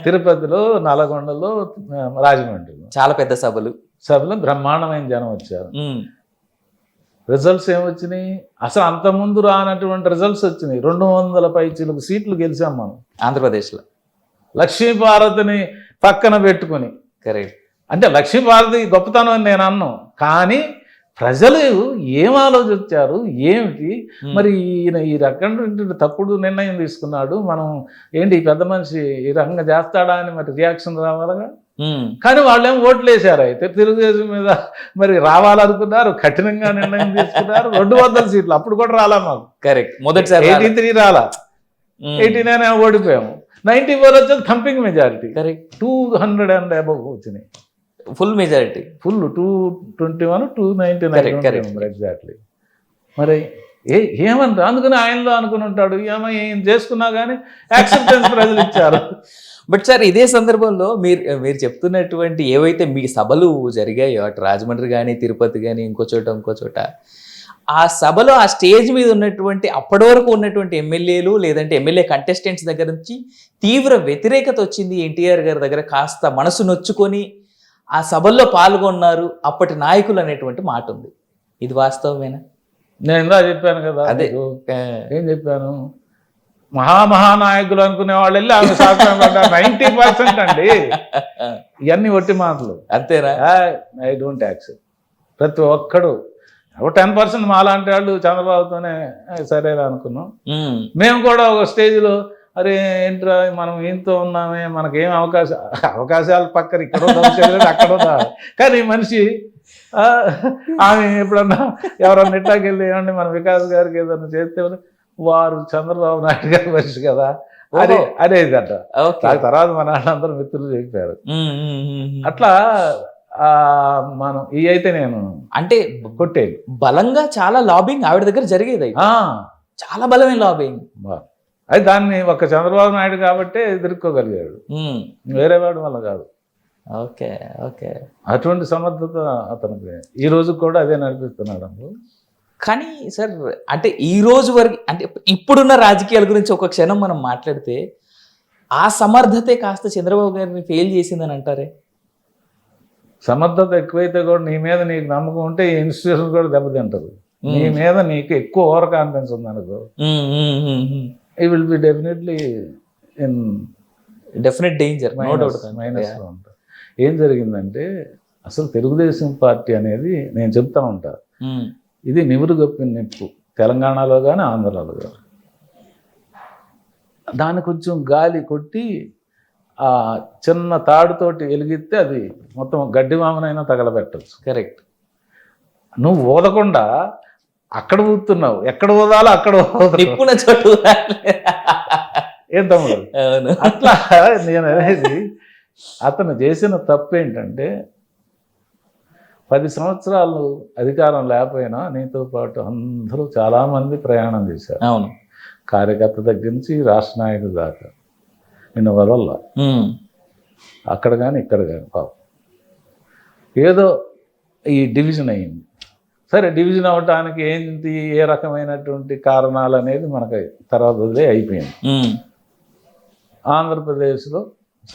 తిరుపతిలో, నల్గొండలో, రాజమండ్రిలో చాలా
పెద్ద సభలు
బ్రహ్మాండమైన జనం వచ్చారు. రిజల్ట్స్ ఏమొచ్చినాయి? అసలు అంతకుముందు రానటువంటి రిజల్ట్స్ వచ్చినాయి. 200 పైచీలకు సీట్లు గెలిచాం మనం
ఆంధ్రప్రదేశ్లో,
లక్ష్మీపార్వతిని పక్కన పెట్టుకుని.
కరెక్ట్.
అంటే లక్ష్మీపార్వతి గొప్పతనం అని నేను అన్నాను, కానీ ప్రజలు ఏం ఆలోచించారు ఏమిటి మరి? ఈయన ఈ రకమైన తప్పుడు నిర్ణయం తీసుకున్నాడు, మనం ఏంటి ఈ పెద్ద మనిషి ఈ రకంగా చేస్తాడా అని మరి రియాక్షన్ రావాలిగా. కానీ వాళ్ళేమో ఓట్లు వేశారు. అయితే తెలుగుదేశం మీద మరి రావాలనుకున్నారు, కఠినంగా నిర్ణయం తీసుకున్నారు. 200 సీట్లు అప్పుడు కూడా రాలా మాకు.
కరెక్ట్. మొదటిసారి
83 రాలా, 89 ఓడిపోయాము. 94 వచ్చేది thumping majority.
Correct.
200 and above వచ్చినాయి,
ఫుల్ మెజారిటీ,
ఫుల్ 221, 299 ఎగ్జాక్ట్లీ. మరి ఏమంటారు? అందుకని ఆయనలో అనుకుని ఉంటాడు, ఏం చేసుకున్నా కానీ యాక్సెప్టెన్స్ ప్రజలు ఇచ్చారు.
బట్ సార్ ఇదే సందర్భంలో మీరు చెప్తున్నటువంటి ఏవైతే మీ సభలు జరిగాయో, అటు రాజమండ్రి కానీ, తిరుపతి కానీ, ఇంకో చోట ఆ సభలో ఆ స్టేజ్ మీద ఉన్నటువంటి అప్పటి వరకు ఉన్నటువంటి ఎమ్మెల్యేలు లేదంటే ఎమ్మెల్యే కంటెస్టెంట్స్ దగ్గర నుంచి తీవ్ర వ్యతిరేకత వచ్చింది. ఎన్టీఆర్ గారి దగ్గర కాస్త మనసు నొచ్చుకొని ఆ సభల్లో పాల్గొన్నారు అప్పటి నాయకులు అనేటువంటి మాట ఉంది. ఇది వాస్తవమేనా?
నేను ఇందా చెప్పాను కదా, అదే ఏం చెప్పాను, మహానాయకులు అనుకునే వాళ్ళు వెళ్ళి ఆమె శాసనం పడ్డారు. 90% అండి ఇవన్నీ ఒట్టి మాటలు.
అంతేనా?
I don't accept. ప్రతి ఒక్కడు 10% మాలాంటి వాళ్ళు చంద్రబాబుతోనే సరేరా అనుకున్నాం. మేము కూడా ఒక స్టేజ్లో అరే ఏంట్రా మనం ఈయనతో ఉన్నామే, మనకేం అవకాశాలు పక్కన ఇక్కడో దొరకలేదు అక్కడో కానీ మనిషి ఆమె ఎప్పుడన్నా ఎవరన్నా ఇట్టాకి వెళ్ళి ఏమండి మన వికాస్ గారికి ఏదన్నా చేస్తే వారు చంద్రబాబు నాయుడు గారి మనిషి కదా అనేది అంట. తర్వాత మన వాళ్ళందరూ మిత్రులు చెప్పారు. అట్లా మనం ఈ అయితే నేను
అంటే
కొట్టేది
బలంగా చాలా లాబింగ్ ఆవిడ దగ్గర జరిగేది, చాలా బలమైన లాబింగ్.
అది దాన్ని ఒక చంద్రబాబు నాయుడు కాబట్టే ఎదుర్కోగలిగాడు, వేరే వాడు వల్ల కాదు.
Okay okay.
అటువంటి సమర్థత అతనికి ఈ రోజు కూడా అదే నడిపిస్తున్నాడు.
కానీ సార్ అంటే ఈ రోజు వరకు అంటే ఇప్పుడున్న రాజకీయాల గురించి ఒక క్షణం మనం మాట్లాడితే ఆ సమర్థతే కాస్త చంద్రబాబు గారిని ఫెయిల్ చేసిందని అంటారే?
సమర్థత ఎక్కువైతే కూడా నీ మీద నీకు నమ్మకం ఉంటే ఈ ఇన్స్టిట్యూషన్ కూడా దెబ్బతింటది. నీ మీద నీకు ఎక్కువ ఓవర్ కాన్ఫిడెన్స్ ఉంది అనుకో, he will be definitely in
definite danger, no doubt.
మైనస్లో ఉంటారు. ఏం జరిగిందంటే అసలు తెలుగుదేశం పార్టీ అనేది నేను చెప్తా ఉంటా, ఇది నివురు గప్పిన నిప్పు తెలంగాణలో కానీ ఆంధ్రాలో కానీ. దాన్ని కొంచెం గాలి కొట్టి ఆ చిన్న తాడుతోటి వెలిగిస్తే అది మొత్తం గడ్డి మామనైనా తగలబెట్టచ్చు.
కరెక్ట్.
నువ్వు ఊదకుండా అక్కడ ఊదుతున్నావు, ఎక్కడ ఊదాలో అక్కడ
నిప్పున చోటు
ఏం తమ్ముడు. అట్లా నేను అనేది అతను చేసిన తప్పు ఏంటంటే 10 సంవత్సరాలు అధికారం లేకపోయినా నీతో పాటు అందరూ చాలామంది ప్రయాణం చేశారు.
అవును.
కార్యకర్త దగ్గర నుంచి రాష్ట్ర నాయకుడు దాకా నిన్న వల్ల అక్కడ కానీ ఇక్కడ కానీ పాపం ఏదో ఈ డివిజన్ అయింది. సరే డివిజన్ అవ్వటానికి ఏంటి ఏ రకమైనటువంటి కారణాలు అనేది మనకు తర్వాత వదిలే అయిపోయింది. ఆంధ్రప్రదేశ్లో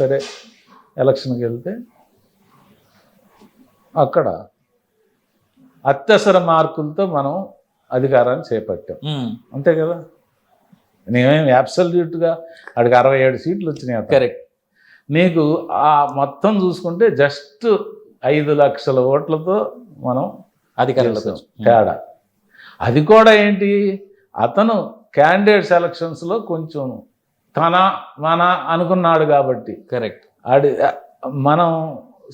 సరే ఎలక్షన్కి వెళ్తే అక్కడ అత్యవసర మార్కులతో మనం అధికారాన్ని చేపట్టాం, అంతే కదా. నేనేమి అబ్సల్యూట్గా అడిగి 67 సీట్లు వచ్చినాయి.
కరెక్ట్.
నీకు ఆ మొత్తం చూసుకుంటే జస్ట్ 5 లక్షల ఓట్లతో మనం
అధికారంలో
తేడా. అది కూడా ఏంటి, అతను క్యాండిడేట్ సెలక్షన్స్లో కొంచెం మన అనుకున్నాడు కాబట్టి.
కరెక్ట్.
మనం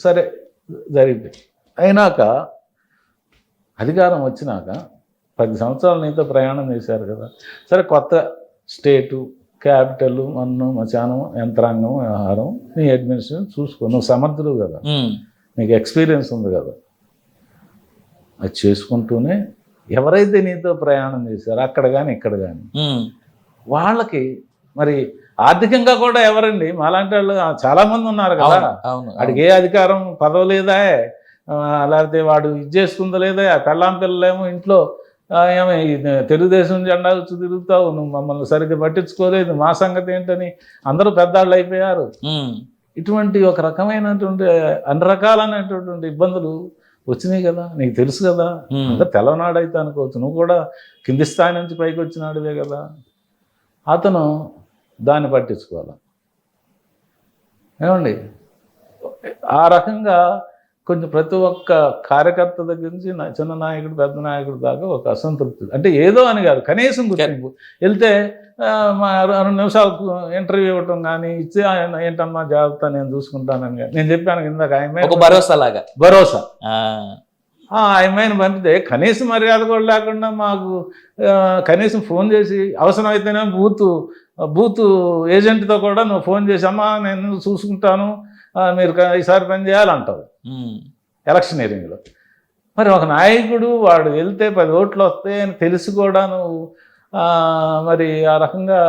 సరే జరిగిపోయి అయినాక అధికారం వచ్చినాక 10 సంవత్సరాలు నీతో ప్రయాణం చేశారు కదా. సరే కొత్త స్టేటు, క్యాపిటల్, మన్ను మచానం, యంత్రాంగం, వ్యవహారం, నీ అడ్మినిస్ట్రేషన్ చూసుకో. నువ్వు సమర్థుడు కదా, నీకు ఎక్స్పీరియన్స్ ఉంది కదా. అది చేసుకుంటూనే ఎవరైతే నీతో ప్రయాణం చేశారో అక్కడ కానీ ఇక్కడ కానీ వాళ్ళకి మరి ఆర్థికంగా కూడా ఎవరండి మాలాంటి వాళ్ళు చాలామంది ఉన్నారు కదా. వాడికి ఏ అధికారం పదవి లేదా, లేకపోతే వాడు ఇది చేసుకుందా లేదా, పెళ్ళాం పిల్లలేమో ఇంట్లో ఏమో తెలుగుదేశం జెండా వచ్చి తిరుగుతావు, నువ్వు మమ్మల్ని సరిగ్గా పట్టించుకోలేదు, మా సంగతి ఏంటని అందరూ పెద్దాళ్ళు అయిపోయారు. ఇటువంటి ఒక రకమైనటువంటి అన్ని రకాలైనటువంటి ఇబ్బందులు వచ్చినాయి కదా, నీకు తెలుసు కదా. అందరు తెల్లనాడైతే అనుకోవచ్చు, నువ్వు కూడా కింది స్థాయి నుంచి పైకి వచ్చినాడువే కదా. అతను దాన్ని పట్టించుకోవాలి ఏమండి. ఆ రకంగా కొంచెం ప్రతి ఒక్క కార్యకర్త దగ్గర నుంచి చిన్న నాయకుడు పెద్ద నాయకుడు దాకా ఒక అసంతృప్తి. అంటే ఏదో అని కాదు, కనీసం గుర్తింపు. వెళ్తే 2 నిమిషాలు ఇంటర్వ్యూ ఇవ్వటం కానీ ఇచ్చి ఏంటమ్మా జాగ్రత్త నేను చూసుకుంటానని కానీ నేను చెప్పాను ఇందాక. భరోసా ఆయమ్మాయిని పంపితే కనీసం మర్యాద కూడా లేకుండా మాకు కనీసం ఫోన్ చేసి అవసరమైతేనే బూత్ ఏజెంట్తో కూడా నువ్వు ఫోన్ చేసి అమ్మా నేను చూసుకుంటాను మీరు ఈసారి పని చేయాలంటావు ఎలక్షనీరింగ్లో. మరి ఒక నాయకుడు వాడు వెళ్తే 10 ఓట్లు వస్తాయని తెలిసి కూడా నువ్వు మరి ఆ రకంగా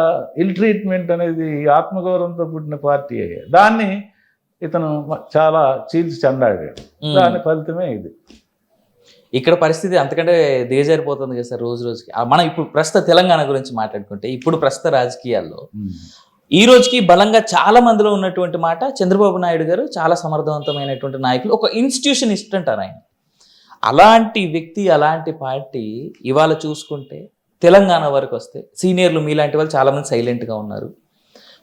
ఇల్ ట్రీట్మెంట్ అనేది ఆత్మగౌరవంతో పుట్టిన పార్టీ దాన్ని ఇతను చాలా చీల్చి చెండాడాడు. దాని ఫలితమే ఇది.
ఇక్కడ పరిస్థితి అంతకంటే దిగజారిపోతుంది కదా సార్ రోజు రోజుకి. మనం ఇప్పుడు ప్రస్తుత తెలంగాణ గురించి మాట్లాడుకుంటే ఇప్పుడు ప్రస్తుత రాజకీయాల్లో ఈ రోజుకి బలంగా చాలా మందిలో ఉన్నటువంటి మాట, చంద్రబాబు నాయుడు గారు చాలా సమర్థవంతమైనటువంటి నాయకులు, ఒక ఇన్స్టిట్యూషనిస్ట్ అంటారు ఆయన. అలాంటి వ్యక్తి, అలాంటి పార్టీ ఇవాళ చూసుకుంటే తెలంగాణ వరకు వస్తే సీనియర్లు మీలాంటి వాళ్ళు చాలామంది సైలెంట్గా ఉన్నారు.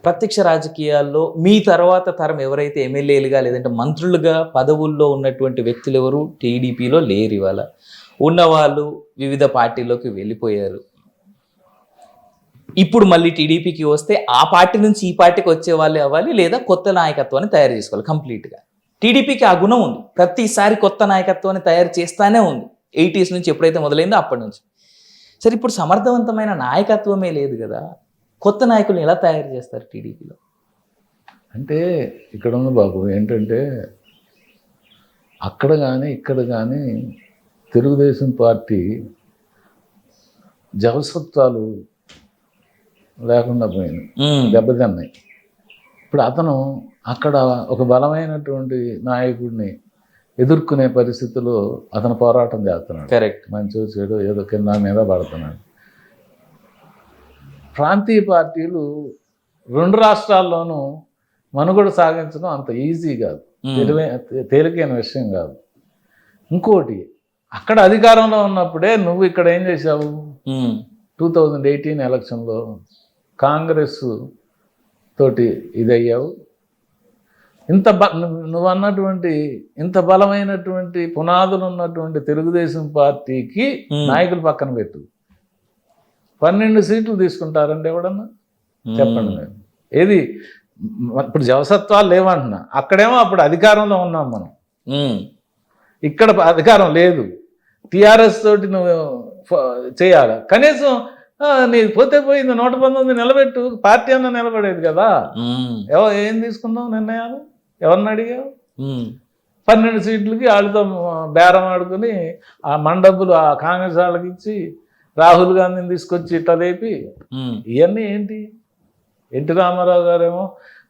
ప్రత్యక్ష రాజకీయాల్లో మీ తర్వాత తరం ఎవరైతే ఎమ్మెల్యేలుగా లేదంటే మంత్రులుగా పదవుల్లో ఉన్నటువంటి వ్యక్తులు ఎవరు టీడీపీలో లేరు. ఇవాళ ఉన్నవాళ్ళు వివిధ పార్టీల్లోకి వెళ్ళిపోయారు. ఇప్పుడు మళ్ళీ టీడీపీకి వస్తే ఆ పార్టీ నుంచి ఈ పార్టీకి వచ్చే వాళ్ళే అవ్వాలి, లేదా కొత్త నాయకత్వాన్ని తయారు చేసుకోవాలి కంప్లీట్గా. టీడీపీకి ఆ గుణం ఉంది, ప్రతిసారి కొత్త నాయకత్వాన్ని తయారు చేస్తానే ఉంది. 80s నుంచి ఎప్పుడైతే మొదలైందో అప్పటి నుంచి. సరే, ఇప్పుడు సమర్థవంతమైన నాయకత్వమే లేదు కదా, కొత్త నాయకులను ఎలా తయారు చేస్తారు టీడీపీలో?
అంటే ఇక్కడ ఉంది బాబు ఏంటంటే, అక్కడ కానీ ఇక్కడ కానీ తెలుగుదేశం పార్టీ జవసత్వాలు లేకుండా పోయింది, దెబ్బతిన్నాయి. ఇప్పుడు అతను అక్కడ ఒక బలమైనటువంటి నాయకుడిని ఎదుర్కొనే పరిస్థితిలో అతను పోరాటం చేస్తున్నాడు.
కరెక్ట్.
మంచి చెడు ఏదో కింద మీద పడుతున్నాడు. ప్రాంతీయ పార్టీలు 2 రాష్ట్రాల్లోనూ మనుగడ సాగించడం అంత ఈజీ కాదు, తేలికైన విషయం కాదు. ఇంకోటి, అక్కడ అధికారంలో ఉన్నప్పుడే నువ్వు ఇక్కడ ఏం చేశావు? 2018 ఎలక్షన్లో కాంగ్రెస్ తోటి ఇదయ్యావు. నువ్వు అన్నటువంటి ఇంత బలమైనటువంటి పునాదులు ఉన్నటువంటి తెలుగుదేశం పార్టీకి నాయకులు పక్కన పెట్టు. 12 సీట్లు తీసుకుంటారంటే ఎవడన్నా చెప్పండి మీరు. ఏది ఇప్పుడు జవసత్వాలు లేవంటున్నా, అక్కడేమో అప్పుడు అధికారంలో ఉన్నాం మనం, ఇక్కడ అధికారం లేదు. టీఆర్ఎస్ తోటి నువ్వు చేయాలి. కనీసం నీ పోతే పోయింది 119 నిలబెట్టు, పార్టీ అన్న నిలబడేది కదా. ఏం తీసుకున్నావు నిర్ణయాలు? ఎవరిని అడిగావు? 12 సీట్లకి వాళ్ళతో బేరం ఆడుకుని ఆ మండబ్బులు ఆ కాంగ్రెస్ వాళ్ళకి ఇచ్చి రాహుల్ గాంధీని తీసుకొచ్చి ఇట్లా లేపి ఇవన్నీ ఏంటి? ఎన్టీ రామారావు గారేమో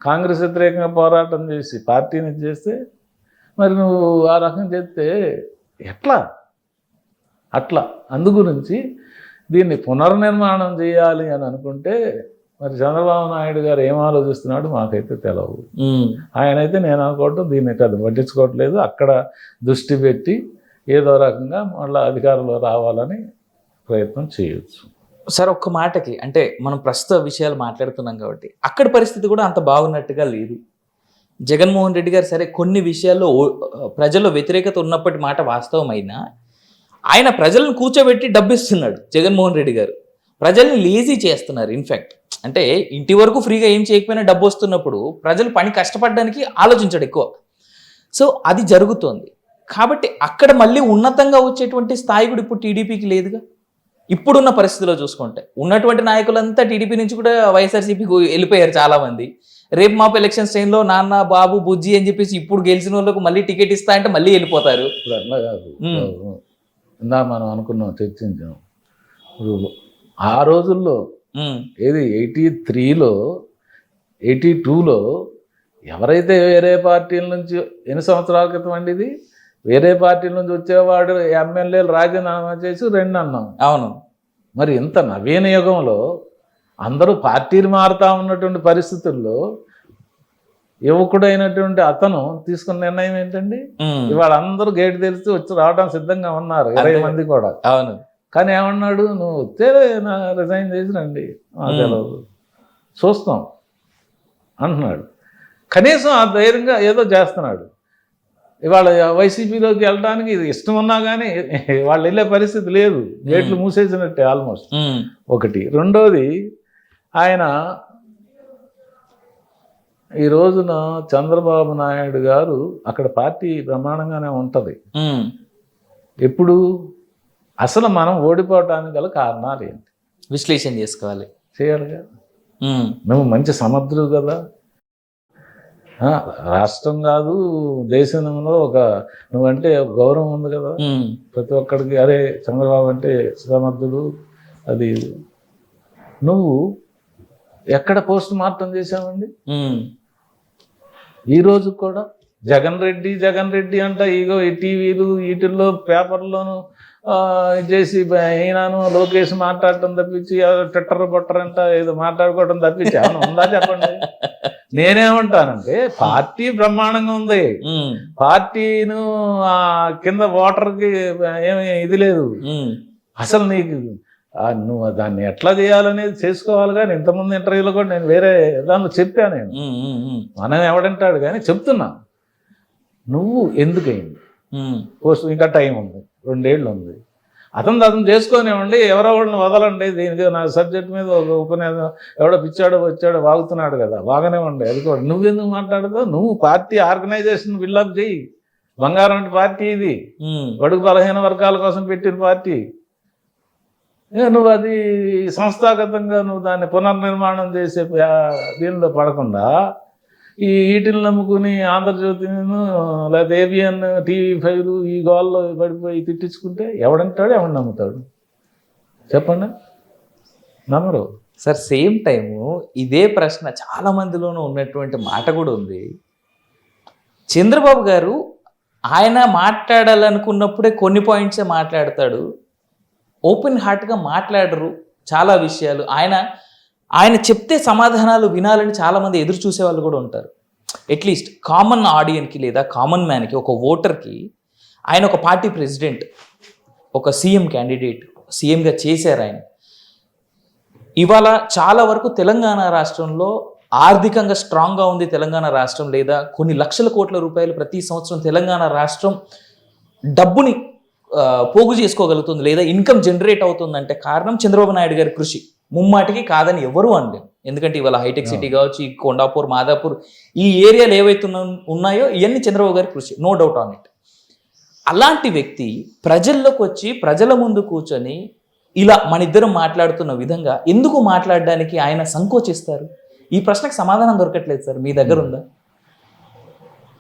కాంగ్రెస్ వ్యతిరేకంగా పోరాటం చేసి పార్టీని చేస్తే, మరి నువ్వు ఆ రకం చేస్తే ఎట్లా? అట్లా అందుగురించి దీన్ని పునర్నిర్మాణం చేయాలి అని అనుకుంటే మరి చంద్రబాబు నాయుడు గారు ఏం ఆలోచిస్తున్నాడు మాకైతే తెలవు. ఆయనైతే నేను అనుకోవటం దీన్ని అది పట్టించుకోవట్లేదు. అక్కడ దృష్టి పెట్టి ఏదో రకంగా మళ్ళీ అధికారంలో రావాలని ప్రయత్నం చేయొచ్చు.
సార్, ఒక్క మాటకి అంటే మనం ప్రస్తుత విషయాలు మాట్లాడుతున్నాం కాబట్టి అక్కడ పరిస్థితి కూడా అంత బాగున్నట్టుగా లేదు. జగన్మోహన్ రెడ్డి గారు సరే కొన్ని విషయాల్లో ప్రజల్లో వ్యతిరేకత ఉన్నప్పటి మాట వాస్తవమైనా ఆయన ప్రజలను కూర్చోబెట్టి డబ్బిస్తున్నాడు. జగన్మోహన్ రెడ్డి గారు ప్రజల్ని లేజీ చేస్తున్నారు. ఇన్ఫ్యాక్ట్ అంటే ఇంటి వరకు ఫ్రీగా ఏం చేయకపోయినా డబ్బు వస్తున్నప్పుడు ప్రజలు పని కష్టపడడానికి ఆలోచించడు ఎక్కువ. సో అది జరుగుతోంది. కాబట్టి అక్కడ మళ్ళీ ఉన్నతంగా వచ్చేటువంటి స్థాయి కూడా ఇప్పుడు టీడీపీకి లేదుగా. ఇప్పుడున్న పరిస్థితిలో చూసుకుంటే ఉన్నటువంటి నాయకులంతా టీడీపీ నుంచి కూడా వైఎస్ఆర్సీపీకి వెళ్ళిపోయారు చాలామంది. రేపు మాపు ఎలక్షన్స్ టైంలో నాన్న బాబు బుజ్జి అని చెప్పేసి ఇప్పుడు గెలిచిన వాళ్ళకు మళ్ళీ టికెట్ ఇస్తా అంటే మళ్ళీ వెళ్ళిపోతారు.
అట్లా కాదు, ఇందా మనం అనుకున్నాం, చర్చించాం. ఇప్పుడు ఆ రోజుల్లో ఏది 83లో 82లో ఎవరైతే వేరే పార్టీల నుంచి ఎన్ని సంవత్సరాల క్రితం అండి ఇది, వేరే పార్టీల నుంచి వచ్చేవాడు ఎమ్మెల్యేలు రాజీనామా చేసి 2 అన్నాం.
అవును.
మరి ఇంత నవీన యుగంలో అందరూ పార్టీలు మారుతా ఉన్నటువంటి పరిస్థితుల్లో యువకుడైనటువంటి అతను తీసుకున్న నిర్ణయం ఏంటండి? ఇవాళ అందరూ గేట్ తెలిసి వచ్చి రావడం సిద్ధంగా ఉన్నారు, 20 మంది కూడా.
అవును.
కానీ ఏమన్నాడు? నువ్వు వస్తే రిజైన్ చేసి రండి, తెలియదు చూస్తాం అంటున్నాడు. కనీసం ఆ ధైర్యంగా ఏదో చేస్తున్నాడు. ఇవాళ వైసీపీలోకి వెళ్ళడానికి ఇష్టం ఉన్నా కానీ వాళ్ళు వెళ్ళే పరిస్థితి లేదు, గేట్లు మూసేసినట్టే ఆల్మోస్ట్. ఒకటి. రెండోది, ఆయన ఈ రోజున చంద్రబాబు నాయుడు గారు అక్కడ పార్టీ బ్రహ్మాండంగానే ఉంటుంది. ఎప్పుడు అసలు మనం ఓడిపోవటానికి గల కారణాలు ఏంటి
విశ్లేషణ చేసుకోవాలి,
చేయాలి కదా. నువ్వు మంచి సమర్థుడు కదా, రాష్ట్రం కాదు దేశంలో నువ్వంటే గౌరవం ఉంది కదా ప్రతి ఒక్కడికి. అరే చంద్రబాబు అంటే సమర్థుడు. అది నువ్వు ఎక్కడ పోస్ట్ మార్టం చేసావండి? ఈరోజు కూడా జగన్ రెడ్డి అంట ఇగో ఈ టీవీలు వీటిల్లో పేపర్లోనూ చేసి ఈయనను లోకేష్ మాట్లాడటం తప్పించి ట్విట్టర్ బొట్టరంట ఏదో మాట్లాడుకోవడం తప్పించి ఏమైనా ఉందా చెప్పండి? నేనేమంటానంటే పార్టీ బ్రహ్మాండంగా ఉంది, పార్టీను కింద ఓటర్కి ఏమి ఇది లేదు. అసలు నీకు నువ్వు దాన్ని ఎట్లా చేయాలనేది చేసుకోవాలి. కానీ ఇంతకుముందు ఇంటర్వ్యూలో కూడా నేను వేరే దానిలో చెప్పాను. నేను మనం ఎవడంటాడు కానీ చెప్తున్నా, నువ్వు ఎందుకయింది పోస్ట్, ఇంకా టైం ఉంది, 2 ఏళ్ళు ఉంది, అతను చేసుకోనివ్వండి, ఎవరో వాళ్ళని వదలండి. దీనికి నా సబ్జెక్ట్ మీద ఒక ఉపన్యాసం ఎవడో పిచ్చాడో వచ్చాడో వాగుతున్నాడు కదా, వాగనివ్వండి. అది కూడా నువ్వెందుకు మాట్లాడతావు? నువ్వు పార్టీ ఆర్గనైజేషన్ బిల్డప్ చెయ్యి. బంగారం అంటే పార్టీ ఇది, బడుగు బలహీన వర్గాల కోసం పెట్టిన పార్టీ. నువ్వు అది సంస్థాగతంగా నువ్వు దాన్ని పునర్నిర్మాణం చేసే దీనిలో పడకుండా వీటిని నమ్ముకుని ఆంధ్రజ్యోతిని లేకపోతే ఏబిఎన్, TV5 ఈ గోల్లో పడిపోయి తిట్టించుకుంటే ఎవడంటాడు, ఎవడు నమ్ముతాడు చెప్పండి? నమ్మరు
సార్. సేమ్ టైము ఇదే ప్రశ్న చాలా మందిలోనూ ఉన్నటువంటి మాట కూడా ఉంది. చంద్రబాబు గారు ఆయన మాట్లాడాలనుకున్నప్పుడే కొన్ని పాయింట్సే మాట్లాడతాడు, ఓపెన్ హార్ట్గా మాట్లాడరు చాలా విషయాలు. ఆయన చెప్తే సమాధానాలు వినాలని చాలామంది ఎదురు చూసే వాళ్ళు కూడా ఉంటారు. అట్లీస్ట్ కామన్ ఆడియన్కి లేదా కామన్ మ్యాన్కి, ఒక ఓటర్కి ఆయన ఒక పార్టీ ప్రెసిడెంట్, ఒక సీఎం క్యాండిడేట్, సీఎంగా చేశారు ఆయన. ఇవాళ చాలా వరకు తెలంగాణ రాష్ట్రంలో ఆర్థికంగా స్ట్రాంగ్గా ఉంది తెలంగాణ రాష్ట్రం, లేదా కొన్ని లక్షల కోట్ల రూపాయలు ప్రతి సంవత్సరం తెలంగాణ రాష్ట్రం డబ్బుని పోగు చేసుకోగలుగుతుంది, లేదా ఇన్కమ్ జనరేట్ అవుతుందంటే కారణం చంద్రబాబు నాయుడు గారి కృషి. ముమ్మాటికి కాదని ఎవరు అనలేం. ఎందుకంటే ఇవాళ హైటెక్ సిటీ కావచ్చు, ఈ కొండాపూర్, మాదాపూర్, ఈ ఏరియాలు ఏవైతే ఉన్నాయో ఇవన్నీ చంద్రబాబు గారి కృషి, నో డౌట్ ఆన్ ఇట్. అలాంటి వ్యక్తి ప్రజల్లోకి వచ్చి ప్రజల ముందు కూర్చొని ఇలా మన ఇద్దరం మాట్లాడుతున్న విధంగా ఎందుకు మాట్లాడడానికి ఆయన సంకోచిస్తారు? ఈ ప్రశ్నకు సమాధానం దొరకట్లేదు సార్, మీ దగ్గర ఉందా?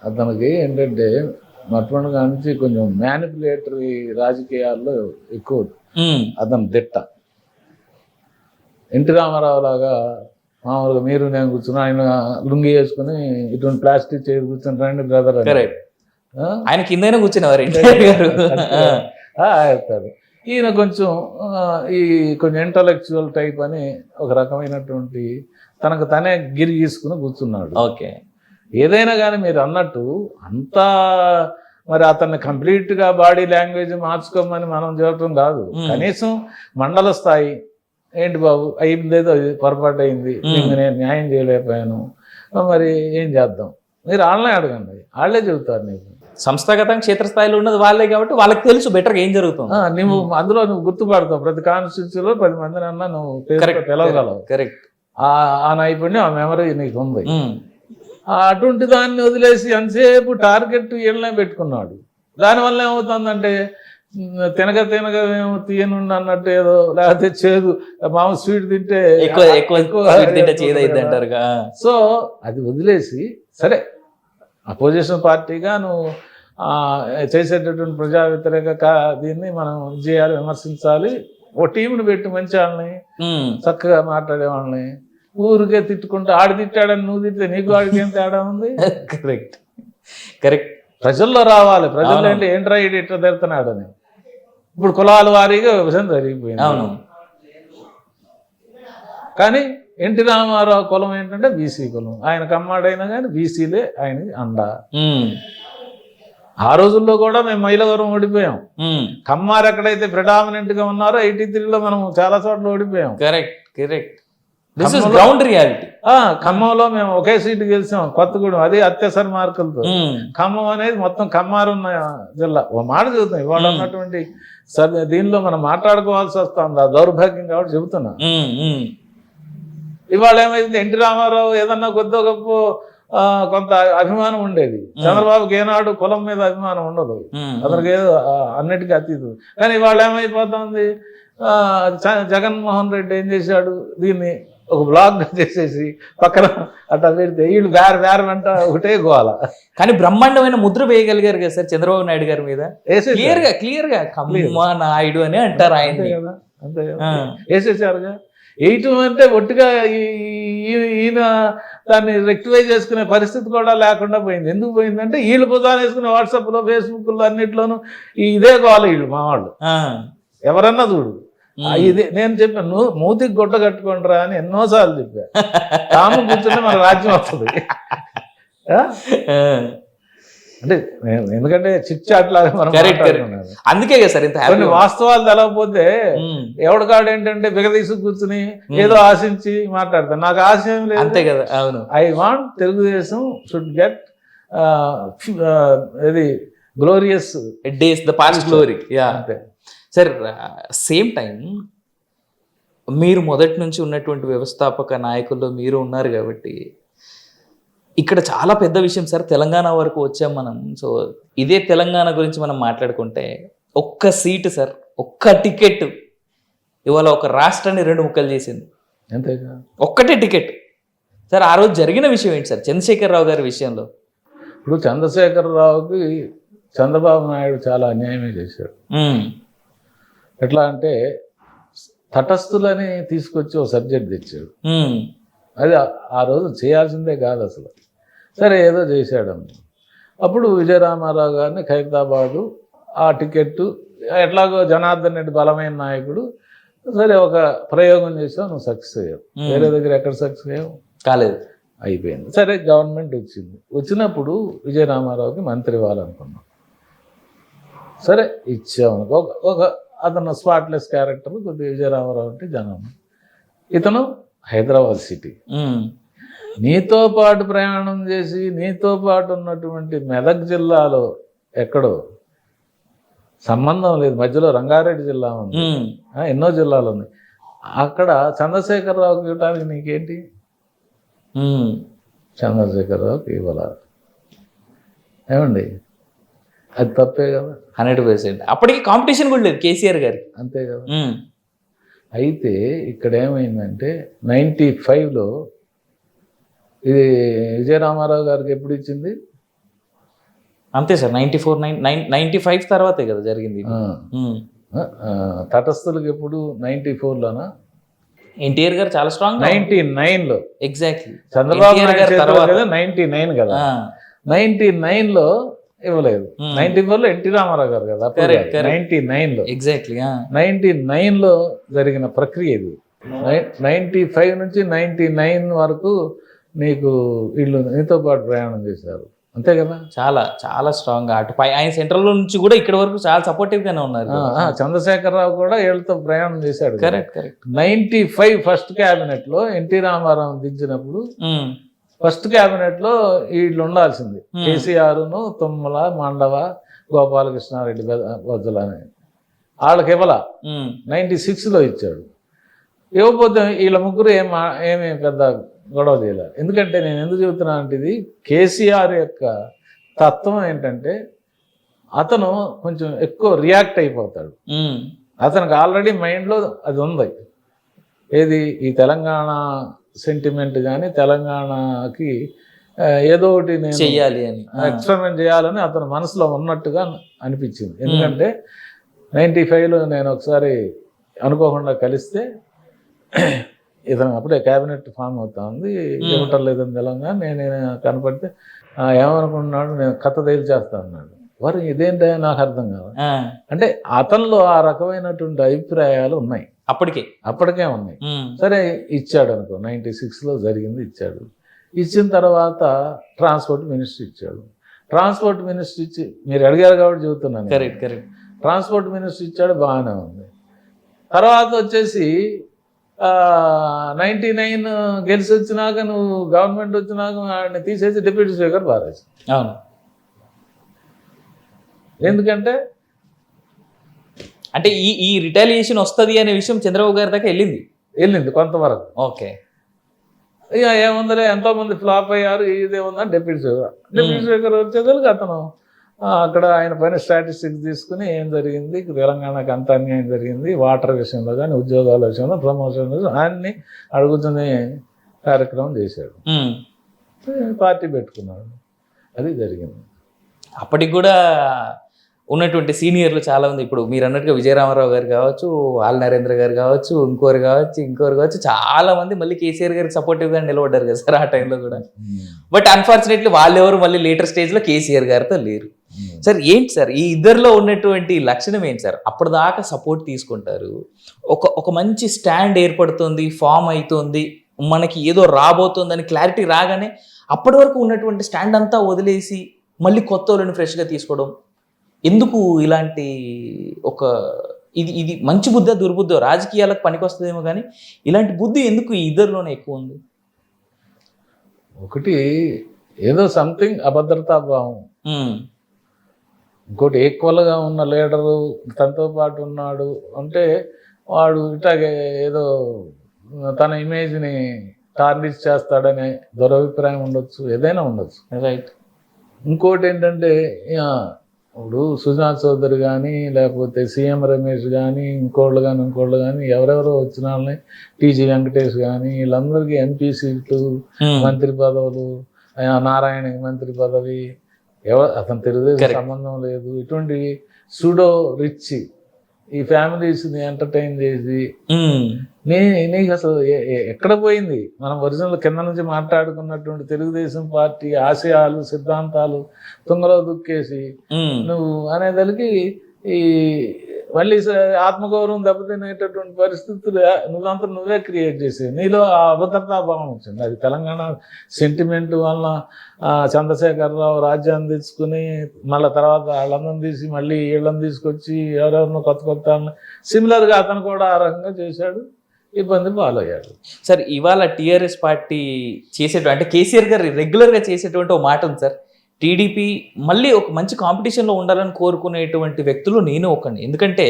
అతనికి ఏంటంటే మొట్టమొదటి నుంచి కొంచెం మ్యానిపులేటరీ రాజకీయాల్లో ఎక్కువ అతను దిట్ట. ఎన్టీ రామారావు లాగా మామూలుగా మీరు నేను కూర్చుని ఆయన లుంగి వేసుకుని ఇటువంటి ప్లాస్టిక్ చేసి కూర్చొని రండి బ్రదర్
ఆయన కిందైనా కూర్చునేవారు
ఆడతాడు. ఈయన కొంచెం కొంచెం ఇంటలెక్చువల్ టైప్ అని ఒక రకమైనటువంటి తనకు తనే గిరి గీసుకుని కూర్చున్నాడు.
ఓకే,
ఏదైనా కానీ మీరు అన్నట్టు అంతా మరి అతన్ని కంప్లీట్గా బాడీ లాంగ్వేజ్ మార్చుకోమని మనం చెప్పడం కాదు. కనీసం మండల స్థాయి, ఏంటి బాబు అయిందేదో అది పొరపాటు అయింది, నేను న్యాయం చేయలేకపోయాను, మరి ఏం చేద్దాం, మీరు వాళ్ళనే అడగండి, వాళ్ళే చెబుతారు. నీకు
సంస్థాగతంగా క్షేత్రస్థాయిలో ఉన్నది వాళ్ళే కాబట్టి వాళ్ళకి తెలుసు బెటర్గా ఏం జరుగుతుంది.
నువ్వు అందులో నువ్వు గుర్తుపడతావు, ప్రతి కాన్స్టిట్యూన్సీలో 10 మందిని అన్నా నువ్వు పిలవగలవు.
కరెక్ట్,
ఆ నైపుణ్యం, ఆ మెమరీ నీకు ఉంది. అటువంటి దాన్ని వదిలేసి ఎంతసేపు టార్గెట్ వీళ్ళనే పెట్టుకున్నాడు. దానివల్ల ఏమవుతుందంటే తినగా ఏమో తీయనుండి అన్నట్టు ఏదో, లేకపోతే చేదు మామూలు స్వీట్ తింటే సో అది వదిలేసి, సరే అపోజిషన్ పార్టీగా నువ్వు చేసేటటువంటి ప్రజా వ్యతిరేక దీన్ని మనం చేయాలి, విమర్శించాలి. ఓ టీంను పెట్టి మంచి వాళ్ళని, చక్కగా మాట్లాడే వాళ్ళని, ఊరికే తిట్టుకుంటూ ఆడి తిట్టాడని నువ్వు తిట్టే నీకు ఆడికి ఏం తేడా ఉంది?
Correct correct.
ప్రజల్లో రావాలి. ప్రజల్లో అంటే ఏంట్రా ఇటు ఇట్లా తిడుతున్నాడు అని. ఇప్పుడు కులాల వారీగా విభజన జరిగిపోయింది.
అవును,
కానీ ఎన్టీ రామారావు కులం ఏంటంటే బీసీ కులం. ఆయన కమ్మాడైనా కానీ బీసీలే ఆయనకి అండ. ఆ రోజుల్లో కూడా మేము మైలవరం ఓడిపోయాం. కమ్మారు ఎక్కడైతే ప్రిడామినెంట్ గా ఉన్నారో 83లో మనం చాలా చోట్ల ఓడిపోయాం.
Correct correct. This is ground reality.
ఖమ్మంలో మేము ఒకే సీటు గెలిచాం, కొత్తగూడెం, అది అత్యవసర మార్కులతో. ఖమ్మం అనేది మొత్తం కమ్మారున్న జిల్లా. ఓ మాట చెబుతాం, ఇవాళ ఉన్నటువంటి దీనిలో మనం మాట్లాడుకోవాల్సి వస్తుంది, ఆ దౌర్భాగ్యం కాబట్టి చెబుతున్నా. ఇవాళ ఏమైంది, ఎన్టీ రామారావు ఏదన్నా కొద్ది గొప్ప కొంత అభిమానం ఉండేది. చంద్రబాబుకి ఏనాడు కులం మీద అభిమానం ఉండదు, అతనికి ఏదో అన్నిటికీ అతీతం. కానీ ఇవాళ ఏమైపోతుంది, జగన్మోహన్ రెడ్డి ఏం చేశాడు, దీన్ని ఒక బ్లాగ్ చేసేసి పక్కన అట్లా పెడితే వీళ్ళు వేరే వెంట ఒకటే గోల. కానీ
బ్రహ్మాండమైన ముద్ర వేయగలిగారు కదా సార్ చంద్రబాబు నాయుడు గారి మీద. క్లియర్ గా కమ్మ నాయుడు అని అంటారు ఆయన.
అంతే కదా, వేసేసారుగా. వేయటం అంటే ఒట్టుగా ఈయన దాన్ని రెక్టిఫై చేసుకునే పరిస్థితి కూడా లేకుండా పోయింది. ఎందుకు పోయిందంటే వీళ్ళు పుదాలు వేసుకునే వాట్సాప్లో, ఫేస్బుక్లో అన్నిట్లోనూ ఇదే గోల. వీళ్ళు మా వాళ్ళు ఎవరన్నా చూడు, ఇది నేను చెప్పాను, నువ్వు మూతికి గుడ్డ కట్టుకుంటారా అని ఎన్నోసార్లు చెప్పా. తాము కూర్చుంటే మన రాజ్యం వస్తుంది. అంటే ఎందుకంటే చిట్ చాట్ లాగా మనం
కరెక్ట్ కరెక్ట్
మాట్లాడుకున్నాం.
అందుకే కదా సార్ ఇంత
కొన్ని
హ్యాపీ
వాస్తవాలు తెలవకపోతే ఎవడికాడు ఏంటంటే బిగదీసి కూర్చుని ఏదో ఆశించి మాట్లాడతాను. నాకు ఆశయం లేదు.
అంతే కదా. అవును.
I want Telugu Desam should get ఇది glorious
days the past glory. Yeah
అంతే.
సార్ సేమ్ టైం మీరు మొదటి నుంచి ఉన్నటువంటి వ్యవస్థాపక నాయకుల్లో మీరు ఉన్నారు కాబట్టి ఇక్కడ చాలా పెద్ద విషయం సార్. తెలంగాణ వరకు వచ్చాం మనం. సో ఇదే తెలంగాణ గురించి మనం మాట్లాడుకుంటే ఒక్క సీటు సార్, ఒక్క టికెట్ ఇవాళ ఒక రాష్ట్రాన్ని 2 ముక్కలు చేసింది.
అంతేగా.
ఒక్కటే టికెట్ సార్. ఆ రోజు జరిగిన విషయం ఏంటి సార్ చంద్రశేఖరరావు గారి విషయంలో?
ఇప్పుడు చంద్రశేఖరరావుకి చంద్రబాబు నాయుడు చాలా అన్యాయమే చేశాడు. ఎట్లా అంటే తటస్థులని తీసుకొచ్చి ఒక సబ్జెక్ట్ తెచ్చాడు. అది ఆ రోజు చేయాల్సిందే కాదు అసలు. సరే ఏదో చేశాడు. అప్పుడు విజయరామారావు గారిని ఖైరతాబాదు ఆ టికెట్టు ఎట్లాగో జనార్దన్ రెడ్డి బలమైన నాయకుడు, సరే ఒక ప్రయోగం చేసావు, నువ్వు సక్సెస్ అయ్యావు. వేరే దగ్గర ఎక్కడ సక్సెస్ అయ్యావు?
కాలేదు.
అయిపోయింది. సరే గవర్నమెంట్ వచ్చింది. వచ్చినప్పుడు విజయరామారావుకి మంత్రి ఇవ్వాలనుకున్నాం. సరే ఇచ్చాము. ఒక అతను స్పాట్లెస్ క్యారెక్టర్, కొద్దిగా విజయరామారావు అంటే జనం. ఇతను హైదరాబాద్ సిటీ. నీతో పాటు ప్రయాణం చేసి నీతో పాటు ఉన్నటువంటి మెదక్ జిల్లాలో ఎక్కడో సంబంధం లేదు, మధ్యలో రంగారెడ్డి జిల్లా ఉంది, ఎన్నో జిల్లాలు ఉన్నాయి. అక్కడ చంద్రశేఖరరావుకి ఇవ్వడానికి నీకేంటి? చంద్రశేఖరరావుకి ఇవ్వాల ఏమండి? అది తప్పే కదా.
100%. అప్పటికి కాంపిటీషన్ కూడా లేదు కేసీఆర్ గారికి.
అంతే కదా. అయితే ఇక్కడ ఏమైందంటే 95లో ఇది విజయరామారావు గారికి ఎప్పుడు ఇచ్చింది?
అంతే సార్. 95 తర్వాతే కదా జరిగింది.
తటస్థులకు ఎప్పుడు 94లోనా?
ఎన్టీఆర్ గారు చాలా స్ట్రాంగ్.
99లో
ఎగ్జాక్ట్లీ.
చంద్రబాబు నాయుడు కదా. 99 కదా. 99లో ఇవ్వలేదు. 94లో ఎన్టీ రామారావు గారు కదా. 99లో
ఎగ్జాక్ట్లీ
99లో జరిగిన ప్రక్రియ ఇది. 95 నుంచి 99 వరకు నీకు వీళ్ళు నీతో పాటు ప్రయాణం చేశారు. అంతే కదా.
చాలా చాలా స్ట్రాంగ్. అటు పై ఆయన సెంట్రల్ నుంచి కూడా ఇక్కడ వరకు చాలా సపోర్టివ్ గానే ఉన్నారు.
చంద్రశేఖరరావు కూడా వీళ్ళతో ప్రయాణం చేశాడు.
Correct correct.
95 ఫస్ట్ క్యాబినెట్ లో ఎన్టీ రామారావు దించినప్పుడు ఫస్ట్ క్యాబినెట్ లో వీళ్ళు ఉండాల్సింది. కేసీఆర్ను, తుమ్మల, మండవ, గోపాలకృష్ణారెడ్డి బొజ్జల అని వాళ్ళకి ఇవ్వాల. 96లో ఇచ్చాడు. ఇవ్వకపోతే వీళ్ళ ముగ్గురు ఏమి పెద్ద గొడవ చేయలే. ఎందుకంటే నేను ఎందుకు చెబుతున్నా అంటే ఇది కేసీఆర్ యొక్క తత్వం ఏంటంటే అతను కొంచెం ఎక్కువ రియాక్ట్ అయిపోతాడు. అతనికి ఆల్రెడీ మైండ్లో అది ఉంది. ఏది ఈ తెలంగాణ సెంటిమెంట్ కానీ తెలంగాణకి ఏదో ఒకటి నేను
చెయ్యాలి అని
ఎక్స్పెరిమెంట్ చేయాలని అతను మనసులో ఉన్నట్టుగా అనిపించింది. ఎందుకంటే 95లో నేను ఒకసారి అనుకోకుండా కలిస్తే ఇతను అప్పుడే క్యాబినెట్ ఫామ్ అవుతా ఉంది, ఇవ్వటం లేదని తెలంగాణ. నేను కనపడితే ఏమనుకున్నాడు, నేను కథ తేల్చేస్తా అన్నాడు. వారు ఇదేంటో నాకు అర్థం కాదు. అంటే అతనిలో ఆ రకమైనటువంటి అభిప్రాయాలు ఉన్నాయి. అప్పటికే ఉన్నాయి. సరే ఇచ్చాడు అనుకో. 96లో జరిగింది, ఇచ్చాడు. ఇచ్చిన తర్వాత ట్రాన్స్పోర్ట్ మినిస్ట్రీ ఇచ్చాడు. ట్రాన్స్పోర్ట్ మినిస్ట్రీ ఇచ్చి మీరు అడిగారు కాబట్టి చెబుతున్నాను.
కరెక్ట్.
ట్రాన్స్పోర్ట్ మినిస్ట్రీ ఇచ్చాడు, బాగానే ఉంది. తర్వాత వచ్చేసి 99 గెలిచి వచ్చినాక నువ్వు గవర్నమెంట్ వచ్చినాక వాడిని తీసేసి డిప్యూటీ స్పీకర్ పారేసి.
అవును.
ఎందుకంటే
అంటే ఈ రిటాలియేషన్ వస్తుంది అనే విషయం చంద్రబాబు గారి దాకా వెళ్ళింది
కొంతవరకు.
ఓకే.
ఇక ఏముందలే, ఎంతోమంది ఫ్లాప్ అయ్యారు, ఇదేముందని డిప్యూటీ స్పీకర్ వచ్చేదానికి అతను అక్కడ ఆయన పైన స్టాటిస్టిక్స్ తీసుకుని ఏం జరిగింది, తెలంగాణకు అంత అన్యాయం జరిగింది, వాటర్ విషయంలో కానీ ఉద్యోగాల విషయంలో ప్రమోషన్ అన్ని అడుగుతునే కార్యక్రమం చేశాడు. పార్టీ పెట్టుకున్నాడు. అది జరిగింది.
అప్పటికి కూడా ఉన్నటువంటి సీనియర్లు చాలా మంది, ఇప్పుడు మీరు అన్నట్టుగా విజయరామారావు గారు కావచ్చు, ఆల్ నరేంద్ర గారు కావచ్చు, ఇంకోరు కావచ్చు, చాలా మంది మళ్ళీ కేసీఆర్ గారికి సపోర్టివ్గా నిలబడ్డారు కదా సార్ ఆ టైంలో కూడా. బట్ అన్ఫార్చునేట్లీ వాళ్ళెవరు మళ్ళీ లేటర్ స్టేజ్లో కేసీఆర్ గారితో లేరు. సార్ ఏంటి సార్ ఈ ఇద్దరిలో ఉన్నటువంటి లక్షణం ఏంటి సార్? అప్పటిదాకా సపోర్ట్ తీసుకుంటారు, ఒక మంచి స్టాండ్ ఏర్పడుతుంది, ఫామ్ అవుతుంది, మనకి ఏదో రాబోతుందని క్లారిటీ రాగానే అప్పటి వరకు ఉన్నటువంటి స్టాండ్ అంతా వదిలేసి మళ్ళీ కొత్త వాళ్ళని ఫ్రెష్గా తీసుకోవడం ఎందుకు? ఇలాంటి ఒక ఇది మంచి బుద్ధి దుర్బుద్ధో రాజకీయాలకు పనికొస్తుందేమో కానీ ఇలాంటి బుద్ధి ఎందుకు ఈ ఇద్దరిలోనే ఎక్కువ ఉంది?
ఒకటి ఏదో సంథింగ్ అభద్రతా భావం, ఇంకోటి ఈక్వల్గా ఉన్న లీడరు తనతో పాటు ఉన్నాడు అంటే వాడు ఇట్లాగే ఏదో తన ఇమేజ్ని టార్నిష్ చేస్తాడనే దురభిప్రాయం ఉండొచ్చు, ఏదైనా ఉండొచ్చు.
రైట్.
ఇంకోటి ఏంటంటే ఇప్పుడు సుజనా చౌదరి కానీ లేకపోతే సీఎం రమేష్ కానీ ఇంకోళ్ళు కానీ ఎవరెవరో వచ్చిన వాళ్ళని టీజీ వెంకటేష్ కానీ వీళ్ళందరికీ ఎంపీ సీట్లు, మంత్రి పదవులు, నారాయణకి మంత్రి పదవి, అతను తెలుగుదేశం సంబంధం లేదు, ఇటువంటి సూడో రిచ్ ఈ ఫ్యామిలీస్ని ఎంటర్టైన్ చేసి నీకు అసలు ఎక్కడ పోయింది? మనం ఒరిజినల్ కింద నుంచి మాట్లాడుకున్నటువంటి తెలుగుదేశం పార్టీ ఆశయాలు సిద్ధాంతాలు తుంగలో దుక్కేసి నువ్వు అనేదానికి ఈ మళ్ళీ ఆత్మగౌరవం దెబ్బతినేటటువంటి పరిస్థితులు నువ్వే క్రియేట్ చేసేవి. నీలో ఆ అభద్రతా భావం వచ్చింది. అది తెలంగాణ సెంటిమెంట్ వలన చంద్రశేఖరరావు రాజ్యాన్ని తెచ్చుకుని మళ్ళీ తర్వాత వాళ్ళందరిని తీసి మళ్ళీ వీళ్ళని తీసుకొచ్చి ఎవరెవరినో కొత్త సిమిలర్గా అతను కూడా ఆ రకంగా చేశాడు, ఇబ్బంది పాలయ్యాడు.
సార్ ఇవాళ టీఆర్ఎస్ పార్టీ చేసేటువంటి అంటే కేసీఆర్ గారు రెగ్యులర్గా చేసేటువంటి ఒక మాట ఉంది సార్, టీడీపీ మళ్ళీ ఒక మంచి కాంపిటీషన్లో ఉండాలని కోరుకునేటువంటి వ్యక్తులు నేను ఒకని. ఎందుకంటే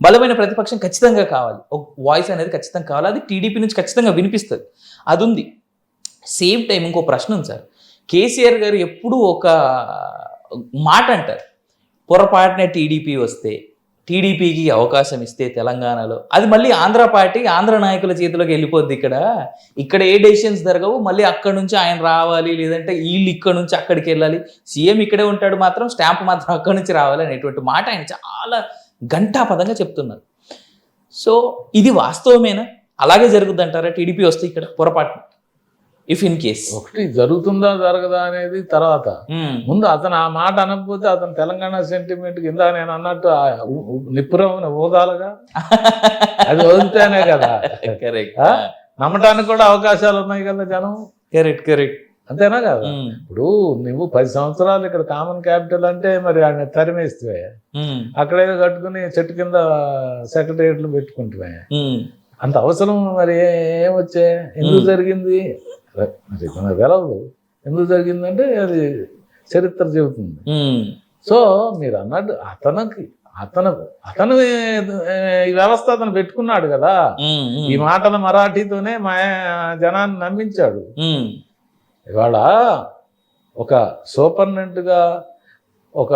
బలమైన ప్రతిపక్షం ఖచ్చితంగా కావాలి, ఒక వాయిస్ అనేది ఖచ్చితంగా కావాలి, అది టీడీపీ నుంచి ఖచ్చితంగా వినిపిస్తుంది, అది ఉంది. సేమ్ టైం ఇంకో ప్రశ్న ఉంది సార్, కేసీఆర్ గారు ఎప్పుడూ ఒక మాట అంటారు, పొరపాటున టీడీపీ వస్తే టీడీపీకి అవకాశం ఇస్తే తెలంగాణలో అది మళ్ళీ ఆంధ్ర పార్టీ ఆంధ్ర నాయకుల చేతిలోకి వెళ్ళిపోద్ది, ఇక్కడ ఏ డెసిషన్స్ జరగవు, మళ్ళీ అక్కడ నుంచి ఆయన రావాలి, లేదంటే వీళ్ళు ఇక్కడ నుంచి అక్కడికి వెళ్ళాలి, సీఎం ఇక్కడే ఉంటాడు మాత్రం స్టాంప్ మాత్రం అక్కడి నుంచి రావాలి అనేటువంటి మాట ఆయన చాలా ఘంటాపదంగా చెప్తున్నారు. సో ఇది వాస్తవమేనా? అలాగే జరుగుద్ది అంటారా టీడీపీ వస్తే ఇక్కడ పొరపాటు? ఇఫ్ ఇన్ కేస్
ఒకటి జరుగుతుందా జరగదా అనేది తర్వాత, ముందు అతను ఆ మాట అనకపోతే అతను తెలంగాణ సెంటిమెంట్ కింద నేను అన్నట్టు నిప్పురం ఊదాలుగా అది వదిలితేనే కదా నమ్మటానికి కూడా అవకాశాలు ఉన్నాయి కదా జనం.
కరెక్ట్
అంతేనా కదా? ఇప్పుడు నువ్వు 10 సంవత్సరాలు ఇక్కడ కామన్ క్యాపిటల్ అంటే మరి ఆయన తరిమేస్తే అక్కడేదో కట్టుకుని చెట్టు కింద సెక్రటరియట్లు పెట్టుకుంటున్నాయి, అంత అవసరం మరి ఏమొచ్చే? ఎందుకు జరిగింది మరి మనకు తెలవదు, ఎందుకు జరిగిందంటే అది చరిత్ర చెబుతుంది. సో మీరు అన్నట్టు అతను ఈ వ్యవస్థ అతను పెట్టుకున్నాడు కదా, ఈ మాటల మరాఠీతోనే మా జనాన్ని నమ్మించాడు. ఇవాళ ఒక సూపర్నెంట్గా ఒక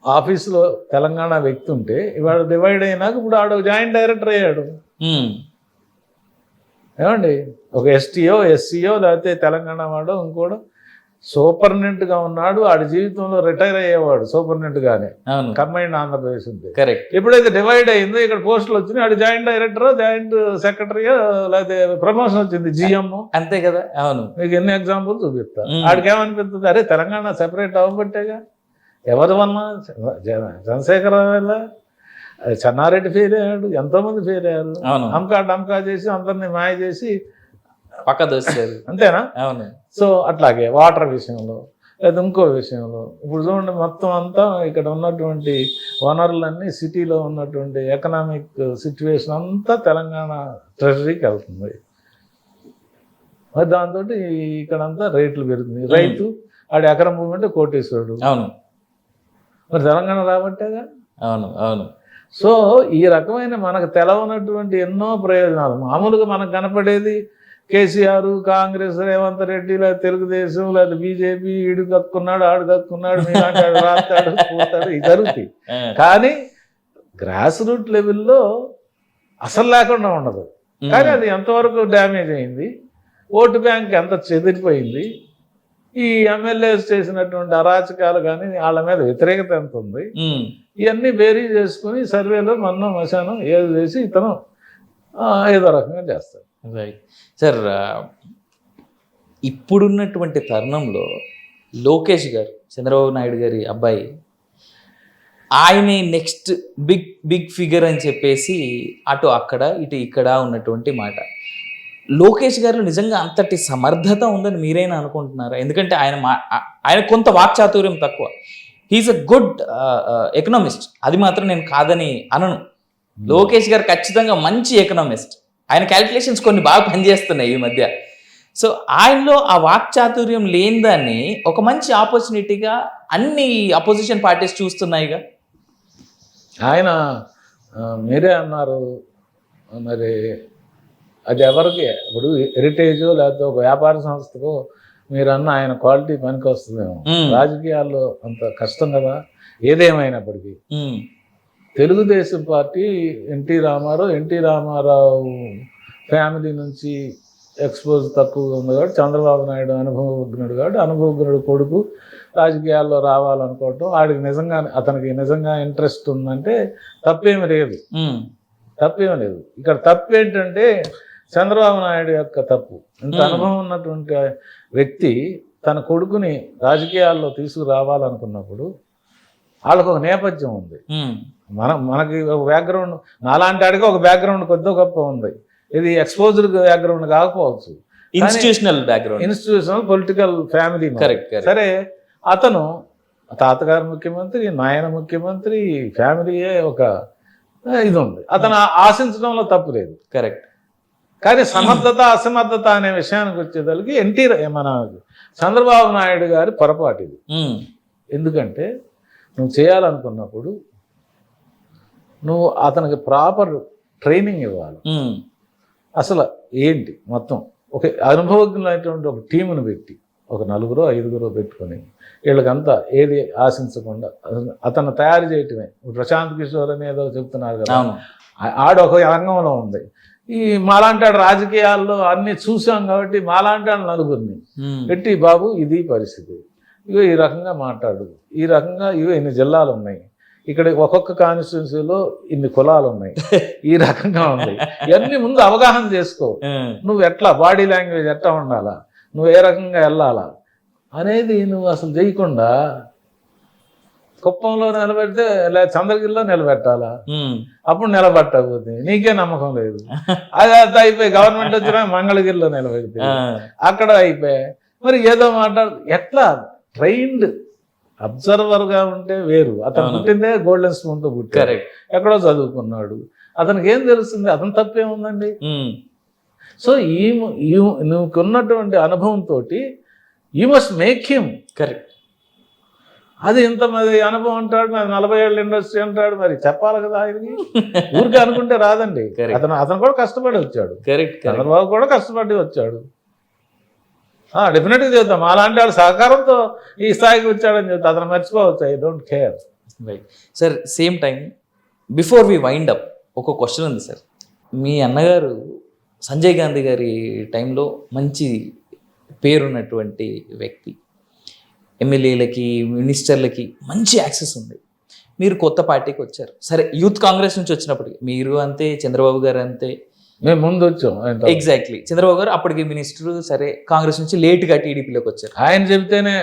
ఆఫీసులో తెలంగాణ వ్యక్తి ఉంటే ఇవాళ డివైడ్ అయినాక ఇప్పుడు ఆడ జాయింట్ డైరెక్టర్ అయ్యాడు. ఏమండి, ఒక ఎస్టీఓ ఎస్సీఓ లేకపోతే తెలంగాణ వాడు ఇంకోడు సూపర్నెంట్గా ఉన్నాడు, ఆడి జీవితంలో రిటైర్ అయ్యేవాడు సూపర్నెంట్గానే, కంబైన్డ్ ఆంధ్రప్రదేశ్ ఉంది.
కరెక్ట్.
ఎప్పుడైతే డివైడ్ అయిందో ఇక్కడ పోస్టులు వచ్చినాయి, ఆడు జాయింట్ డైరెక్టర్ జాయింట్ సెక్రటరీయో లేకపోతే ప్రమోషన్ వచ్చింది జిఎం,
అంతే కదా. అవును,
మీకు ఎన్ని ఎగ్జాంపుల్ చూపిస్తా. ఆడికి ఏమనిపిస్తుంది, అరే తెలంగాణ సెపరేట్ అవ్వబట్టేగా, ఎవరి వల్ల? చంద్రశేఖరరావు వల్ల, చెన్నారెడ్డి ఫెయిల్ అయ్యాడు, ఎంతోమంది ఫెయిల్ అయ్యారు, డమ్కా చేసి అందరినీ మాయ చేసి
పక్క దోస్తారు,
అంతేనా?
అవును.
సో అట్లాగే వాటర్ విషయంలో లేదా ఇంకో విషయంలో ఇప్పుడు చూడండి, మొత్తం అంతా ఇక్కడ ఉన్నటువంటి వనరులన్నీ సిటీలో ఉన్నటువంటి ఎకనామిక్ సిచ్యువేషన్ అంతా తెలంగాణ ట్రెజరీకి వెళ్తుంది. మరి దాంతో ఇక్కడంతా రేట్లు పెరుగుతుంది. రైతు ఆడు ఎకరం భూమి అంటే కోటేశ్వరుడు.
అవును,
మరి తెలంగాణ రాబట్టేగా.
అవును.
సో ఈ రకమైన మనకు తెలవనటువంటి ఎన్నో ప్రయోజనాలు, మామూలుగా మనకు కనపడేది కేసీఆర్, కాంగ్రెస్, రేవంత్ రెడ్డి, లేదా తెలుగుదేశం, లేదా బీజేపీ, ఈడు కక్కున్నాడు ఆడు కక్కున్నాడు మీలాంటి రాస్తాడు పోతాడు, ఇది జరుగుతాయి. కానీ గ్రాస్ రూట్ లెవెల్లో అసలు లేకుండా ఉండదు. కానీ అది ఎంతవరకు డ్యామేజ్ అయింది, ఓటు బ్యాంక్ ఎంత చెదిరిపోయింది, ఈ ఎమ్మెల్యేస్ చేసినటువంటి అరాచకాలు కానీ వాళ్ళ మీద వ్యతిరేకత ఎంత ఉంది, ఇవన్నీ బేరీ చేసుకుని సర్వేలో మన్నం మశానం ఏదో చేసి ఇతను ఏదో రకంగా చేస్తాడు.
రైట్ సార్, ఇప్పుడున్నటువంటి తరుణంలో లోకేష్ గారు, చంద్రబాబు నాయుడు గారి అబ్బాయి, ఆయనే నెక్స్ట్ బిగ్ ఫిగర్ అని చెప్పేసి అటు అక్కడ ఇటు ఇక్కడ ఉన్నటువంటి మాట. లోకేష్ గారిలో నిజంగా అంతటి సమర్థత ఉందని మీరైనా అనుకుంటున్నారా? ఎందుకంటే ఆయన కొంత వాక్చాతుర్యం తక్కువ. హీఈస్ అ గుడ్ ఎకనామిస్ట్, అది మాత్రం నేను కాదని అనను. లోకేష్ గారు ఖచ్చితంగా మంచి ఎకనామిస్ట్. ఆయన క్యాలిక్యులేషన్స్ కొన్ని బాగా పనిచేస్తున్నాయి ఈ మధ్య. సో ఆయనలో ఆ వాక్చాతుర్యం లేని దాన్ని ఒక మంచి ఆపర్చునిటీగా అన్ని అపోజిషన్ పార్టీస్ చూస్తున్నాయిగా.
ఆయన మీరే అన్నారు మరి, అది ఎవరికి ఇప్పుడు హెరిటేజో లేకపోతే ఒక వ్యాపార సంస్థకో మీరు అన్న ఆయన క్వాలిటీ పనికి వస్తుందేమో. రాజకీయాల్లో అంత కష్టం కదా. ఏదేమైనప్పటికీ Telugu Desam party NT Rama Rao family నుంచి ఎక్స్పోజ్ తక్కువగా ఉంది కాబట్టి, చంద్రబాబు నాయుడు అనుభవజ్ఞుడు కాబట్టి, అనుభవజ్ఞుడు కొడుకు రాజకీయాల్లో రావాలనుకోవటం, అతనికి నిజంగా ఇంట్రెస్ట్ ఉందంటే తప్పేమి లేదు. ఇక్కడ తప్పు ఏంటంటే చంద్రబాబు నాయుడు యొక్క తప్పు. ఇంత అనుభవం ఉన్నటువంటి వ్యక్తి తన కొడుకుని రాజకీయాల్లో తీసుకురావాలనుకున్నప్పుడు వాళ్ళకు ఒక నేపథ్యం ఉంది. మనకి ఒక బ్యాక్గ్రౌండ్, నాలాంటి ఆడికి ఒక బ్యాక్గ్రౌండ్ కొద్ది గొప్ప ఉంది. ఇది ఎక్స్పోజ్డ్ బ్యాక్గ్రౌండ్ కాకపోవచ్చు, ఇన్స్టిట్యూషనల్ పొలిటికల్ ఫ్యామిలీ. సరే, అతను తాతగారు ముఖ్యమంత్రి, నాయన ముఖ్యమంత్రి, ఫ్యామిలీయే ఒక ఇది ఉంది. అతను ఆశించడంలో తప్పు లేదు, కరెక్ట్. కానీ సమర్థత అసమర్థత అనే విషయానికి వచ్చేదానికి మన చంద్రబాబు నాయుడు గారి పొరపాటు ఇది. ఎందుకంటే నువ్వు చేయాలనుకున్నప్పుడు నువ్వు అతనికి ప్రాపర్ ట్రైనింగ్ ఇవ్వాలి. అసలు ఏంటి మొత్తం ఒక అనుభవజ్ఞులైనటువంటి ఒక టీమును పెట్టి, ఒక 4-5 పెట్టుకొని వీళ్ళకంతా ఏది ఆశించకుండా అతను తయారు చేయటమే. ప్రశాంత్ కిషోర్ అని ఏదో చెప్తున్నారు కదా, ఆడొక రంగంలో ఉంది. ఈ మాలాంటి రాజకీయాల్లో అన్ని చూసాం కాబట్టి మాలాంటి 4 పెట్టి, బాబు ఇది పరిస్థితి, ఇగో ఈ రకంగా మాట్లాడు, ఈ రకంగా ఇవో ఇన్ని జిల్లాలు ఉన్నాయి, ఇక్కడ ఒక్కొక్క కాన్స్టిట్యున్సీలో ఇన్ని కులాలు ఉన్నాయి, ఈ రకంగా ఉంది, ఇవన్నీ ముందు అవగాహన చేసుకో. నువ్వు ఎట్లా బాడీ లాంగ్వేజ్ ఎట్లా ఉండాలా, నువ్వు ఏ రకంగా వెళ్ళాలా అనేది నువ్వు అసలు చేయకుండా కుప్పంలో నిలబెడితే లేదా చంద్రగిరిలో నిలబెట్టాలా, అప్పుడు నిలబట్టకపోతే నీకే నమ్మకం లేదు. అది అయిపోయి గవర్నమెంట్ వచ్చినా మంగళగిరిలో నిలబెడితే అక్కడ అయిపోయి మరి ఏదో ఎట్లా ట్రైన్డ్ అబ్జర్వర్గా ఉంటే వేరు. అతను పుట్టిందే గోల్డెన్ స్పూన్తో పుట్టాడు, ఎక్కడో చదువుకున్నాడు, అతనికి ఏం తెలుస్తుంది, అతను తప్పేముందండి. సో నువ్వుకున్నటువంటి అనుభవంతో you must make him correct. అది ఇంతమంది అనుభవం అంటాడు, మరి 40 ఏళ్ళ ఇండస్ట్రీ అంటాడు, మరి చెప్పాలి కదా ఆయనకి. ఊరికే అనుకుంటే రాదండి. అతను కూడా కష్టపడి వచ్చాడు, చంద్రబాబు కూడా కష్టపడి వచ్చాడు. డెఫినెట్గా చెప్తాం, అలాంటి వాడు సహకారంతో ఈ స్థాయికి వచ్చాడని చెప్తా, అతను మర్చిపోవచ్చు. I don't care.
Right sir. Same time before we wind up ఒక క్వశ్చన్ ఉంది సార్. మీ అన్నగారు సంజయ్ గాంధీ గారి టైంలో మంచి పేరున్నటువంటి వ్యక్తి, ఎమ్మెల్యేలకి మినిస్టర్లకి మంచి యాక్సెస్ ఉంది. మీరు కొత్త పార్టీకి వచ్చారు, సరే యూత్ కాంగ్రెస్ నుంచి వచ్చినప్పటికీ మీరు అంతే, చంద్రబాబు గారు అంతే,
మేము ముందు వచ్చాం.
ఎగ్జాక్ట్లీ. చంద్రబాబు గారు అప్పటికి మినిస్టర్, సరే కాంగ్రెస్ నుంచి లేట్గా టీడీపీలోకి వచ్చారు.
ఆయన చెబితేనే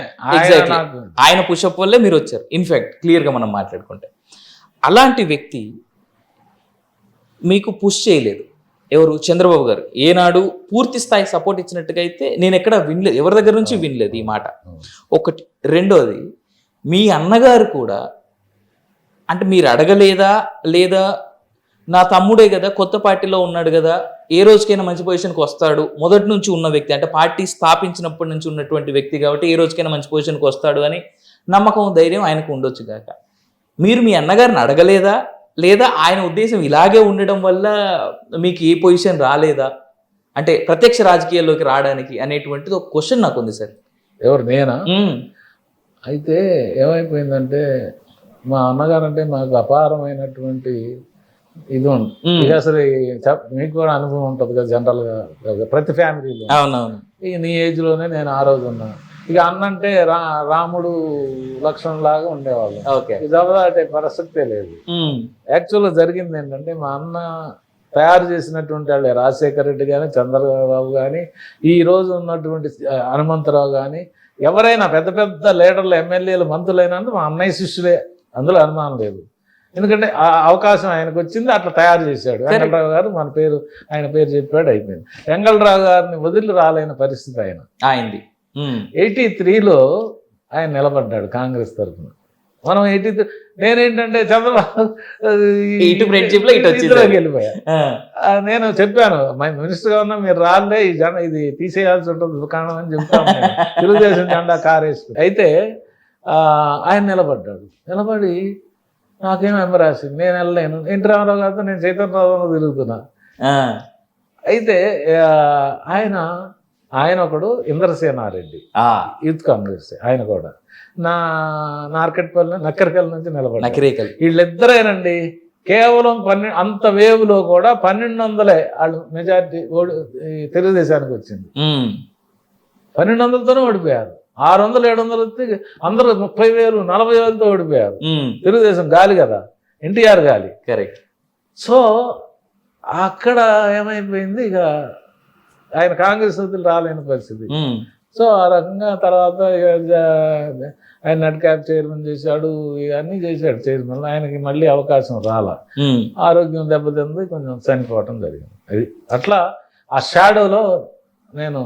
ఆయన పుషప్ వల్లే మీరు వచ్చారు. ఇన్ఫ్యాక్ట్ క్లియర్గా మనం మాట్లాడుకుంటే అలాంటి వ్యక్తి మీకు పుష్ చేయలేదు. ఎవరు? చంద్రబాబు గారు. ఏనాడు పూర్తి స్థాయి సపోర్ట్ ఇచ్చినట్టుగా అయితే నేను ఎక్కడ వినలేదు, ఎవరి దగ్గర నుంచి వినలేదు ఈ మాట. ఒకటి. రెండోది, మీ అన్నగారు కూడా అంటే మీరు అడగలేదా, లేదా నా తమ్ముడే కదా, కొత్త పార్టీలో ఉన్నాడు కదా, ఏ రోజుకైనా మంచి పొజిషన్కి వస్తాడు, మొదటి నుంచి ఉన్న వ్యక్తి అంటే పార్టీ స్థాపించినప్పటి నుంచి ఉన్నటువంటి వ్యక్తి కాబట్టి ఏ రోజుకైనా మంచి పొజిషన్కి వస్తాడు అని నమ్మకం, ధైర్యం ఆయనకు ఉండొచ్చు కాక, మీరు మీ అన్నగారిని అడగలేదా, లేదా ఆయన ఉద్దేశం ఇలాగే ఉండడం వల్ల మీకు ఏ పొజిషన్ రాలేదా, అంటే ప్రత్యక్ష రాజకీయాల్లోకి రావడానికి అనేటువంటిది ఒక క్వశ్చన్ నాకు ఉంది సార్.
ఎవరు? నేనా? అయితే ఏమైపోయిందంటే మా అన్నగారు అంటే మాకు అపారమైనటువంటి ఇది ఉంది. ఇక అసలు మీకు కూడా అనుభవం ఉంటుంది కదా జనరల్గా ప్రతి ఫ్యామిలీలో.
అవునవును.
ఇక నీ ఏజ్లోనే నేను ఆ రోజు ఉన్నా. ఇక అన్నంటే రాముడు లక్ష్మణ్ లాగా ఉండేవాళ్ళు. ఇది ప్రసక్తే లేదు. యాక్చువల్గా జరిగింది ఏంటంటే మా అన్న తయారు చేసినటువంటి వాళ్ళే రాజశేఖర రెడ్డి కానీ, చంద్రబాబు కానీ, ఈ రోజు ఉన్నటువంటి హనుమంతరావు కానీ, ఎవరైనా పెద్ద పెద్ద లీడర్లు, ఎమ్మెల్యేలు, మంత్రులైనందుకు మా అన్నయ్య శిష్యులే, అందులో అనుమానం లేదు. ఎందుకంటే ఆ అవకాశం ఆయనకు వచ్చింది, అట్లా తయారు చేశాడు. వెంగళరావు గారు ఆయన పేరు చెప్పాడు, అయిపోయింది. వెంగళరావు గారిని వదిలి రాలేని పరిస్థితి
అయింది.
83లో ఆయన నిలబడ్డాడు కాంగ్రెస్ తరఫున. మనం 83 నేనేంటంటే చంద్రబాబు వెళ్ళిపోయా. నేను చెప్పాను మినిస్టర్గా ఉన్నా మీరు రాలే, ఈ జెండా ఇది తీసేయాల్సి ఉంటుంది దుకాణం అని చెప్తాను. తెలుగుదేశం జెండా కారేసుకుని. అయితే ఆయన నిలబడి నాకేం ఎంబరాసింది, నేను వెళ్ళలేను. ఎన్టీ రామారావు గారితో నేను చైతన్యరావు తిరుగుతున్నా. అయితే ఆయన ఒకడు ఇంద్రసేనారెడ్డి యూత్ కాంగ్రెస్, ఆయన కూడా నక్కరికల్ నుంచి నిలబడ్డారు. వీళ్ళిద్దరేనండి కేవలం అంత వేవ్లో కూడా 1200 వాళ్ళు మెజార్టీ తెలుగుదేశానికి వచ్చింది. 1200తోనే ఓడిపోయారు. 600, 700 వస్తే అందరూ 30,000, 40,000తో ఓడిపోయారు. తెలుగుదేశం గాలి కదా, ఎన్టీఆర్ గాలి.
కరెక్ట్.
సో అక్కడ ఏమైపోయింది, ఇక ఆయన కాంగ్రెస్ వదిలి రాలేని పరిస్థితి. సో ఆ రకంగా తర్వాత ఆయన నెట్ క్యాప్ చైర్మన్ చేశాడు, ఇవన్నీ చేశాడు చైర్మన్. ఆయనకి మళ్ళీ అవకాశం రాలా, ఆరోగ్యం దెబ్బతింది, కొంచెం చనిపోవటం జరిగింది. అది అట్లా ఆ షాడోలో నేను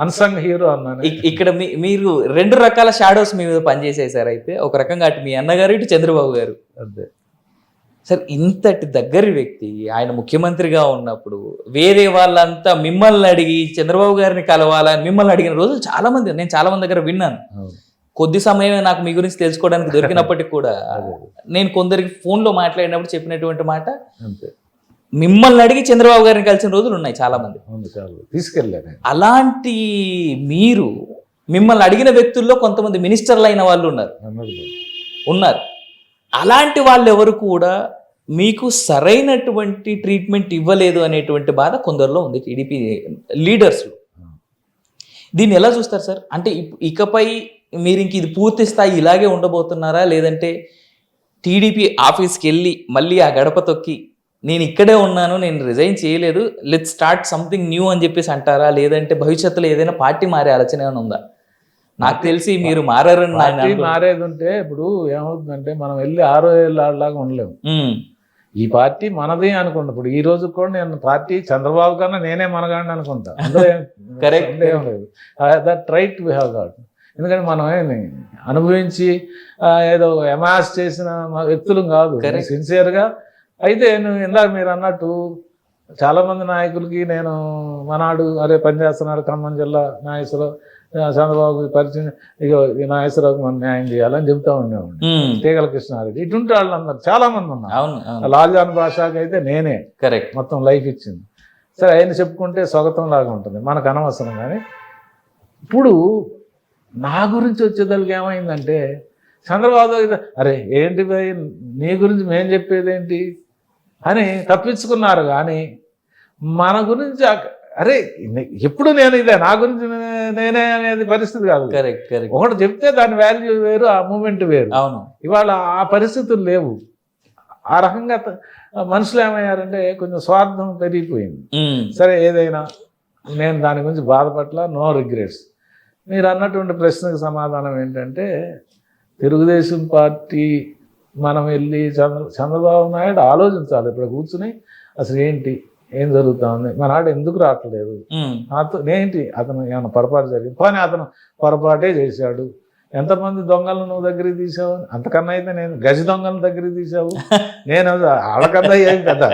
అన్సంగ్ హీరో అన్నాను.
ఇక్కడ మీరు 2 రకాల షాడోస్ మీ మీద పనిచేసేసారు. అయితే ఒక రకంగా అటు మీ అన్నగారు, ఇటు చంద్రబాబు గారు.
అంతే
సార్, ఇంతటి దగ్గరి వ్యక్తి ఆయన ముఖ్యమంత్రిగా ఉన్నప్పుడు వేరే వాళ్ళంతా మిమ్మల్ని అడిగి చంద్రబాబు గారిని కలవాలని మిమ్మల్ని అడిగిన రోజులు నేను చాలా మంది దగ్గర విన్నాను. కొద్ది సమయమే నాకు మీ గురించి తెలుసుకోవడానికి దొరికినప్పటికీ కూడా నేను కొందరికి ఫోన్లో మాట్లాడినప్పుడు చెప్పినటువంటి మాట, మిమ్మల్ని అడిగి చంద్రబాబు గారిని కలిసిన రోజులు ఉన్నాయి చాలా మంది.
తీసుకెళ్ళాను.
అలాంటి మీరు మిమ్మల్ని అడిగిన వ్యక్తుల్లో కొంతమంది మినిస్టర్లు అయిన వాళ్ళు ఉన్నారు. అలాంటి వాళ్ళు ఎవరు కూడా మీకు సరైనటువంటి ట్రీట్మెంట్ ఇవ్వలేదు అనేటువంటి బాధ కొందరిలో ఉంది, టీడీపీ లీడర్స్లో. దీన్ని ఎలా చూస్తారు సార్? అంటే ఇకపై మీరు ఇంక ఇది పూర్తి స్థాయి ఇలాగే ఉండబోతున్నారా, లేదంటే టీడీపీ ఆఫీస్కి వెళ్ళి మళ్ళీ ఆ గడప తొక్కి నేను ఇక్కడే ఉన్నాను, నేను రిజైన్ చేయలేదు, లెట్స్ స్టార్ట్ సంథింగ్ న్యూ అని చెప్పేసి అంటారా, లేదంటే భవిష్యత్తులో ఏదైనా పార్టీ మారే ఆలోచన ఏమైనా ఉందా? నాకు తెలిసి మీరు మారారని
మారేది ఉంటే ఇప్పుడు ఏమవుతుందంటే మనం వెళ్ళి 6 ఏళ్ళ లాగా ఉండలేము. ఈ పార్టీ మనదే అనుకుంటా. ఇప్పుడు ఈ రోజు కూడా నేను పార్టీ చంద్రబాబు కన్నా నేనే మనగాడిని అనుకుంటా. That right we have got. ఎందుకంటే మనం అనుభవించి ఏదో ఎమాస్ చేసిన వ్యక్తులు కాదు, సిన్సియర్గా. అయితే నువ్వు ఇందాక మీరు అన్నట్టు చాలామంది నాయకులకి నేను మనాడు పనిచేస్తున్నాడు ఖమ్మం జిల్లా నాగేశ్వరరావు, చంద్రబాబు పరిచయం, ఇక నాగేశ్వరరావుకి మనం న్యాయం చేయాలని చెబుతా ఉండేవాడిని. తీగల కృష్ణారెడ్డి, ఇటుంటే వాళ్ళందరూ చాలా మంది ఉన్నారు. లాల్జాన్ భాషకి అయితే నేనే
కరెక్ట్
మొత్తం లైఫ్ ఇచ్చింది. సరే ఆయన చెప్పుకుంటే స్వాగతం లాగా ఉంటుంది, మనకు అనవసరం. కానీ ఇప్పుడు నా గురించి వచ్చేదానికి ఏమైందంటే చంద్రబాబు అరే ఏంటి భయ్ నీ గురించి మేము చెప్పేది ఏంటి అని తప్పించుకున్నారు. కానీ మన గురించి అరే ఎప్పుడు నేను ఇదే నా గురించి నేనే అనేది పరిస్థితి కాదు. ఒకటి చెప్తే దాని వాల్యూ వేరు, ఆ మూమెంట్ వేరు. ఇవాళ ఆ పరిస్థితులు లేవు. ఆ రకంగా మనుషులు ఏమయ్యారంటే కొంచెం స్వార్థం పెరిగిపోయింది. సరే ఏదైనా నేను దాని గురించి బాధపట్ల, నో రిగ్రెట్స్. మీరు అన్నటువంటి ప్రశ్నకు సమాధానం ఏంటంటే తెలుగుదేశం పార్టీ మనం వెళ్ళి చంద్రబాబు నాయుడు ఆలోచించాలి. ఇప్పుడు కూర్చుని అసలు ఏం జరుగుతా ఉంది, మన ఆడ ఎందుకు రావట్లేదు, ఏంటి అతను ఏమైనా పొరపాటు జరిగింది, కానీ అతను పొరపాటే చేశాడు. ఎంతమంది దొంగలను నువ్వు దగ్గరికి తీసావు, అంతకన్నా అయితే నేను గజ దొంగల దగ్గరికి తీసావు. నేను వాళ్ళకన్నా ఏం కదా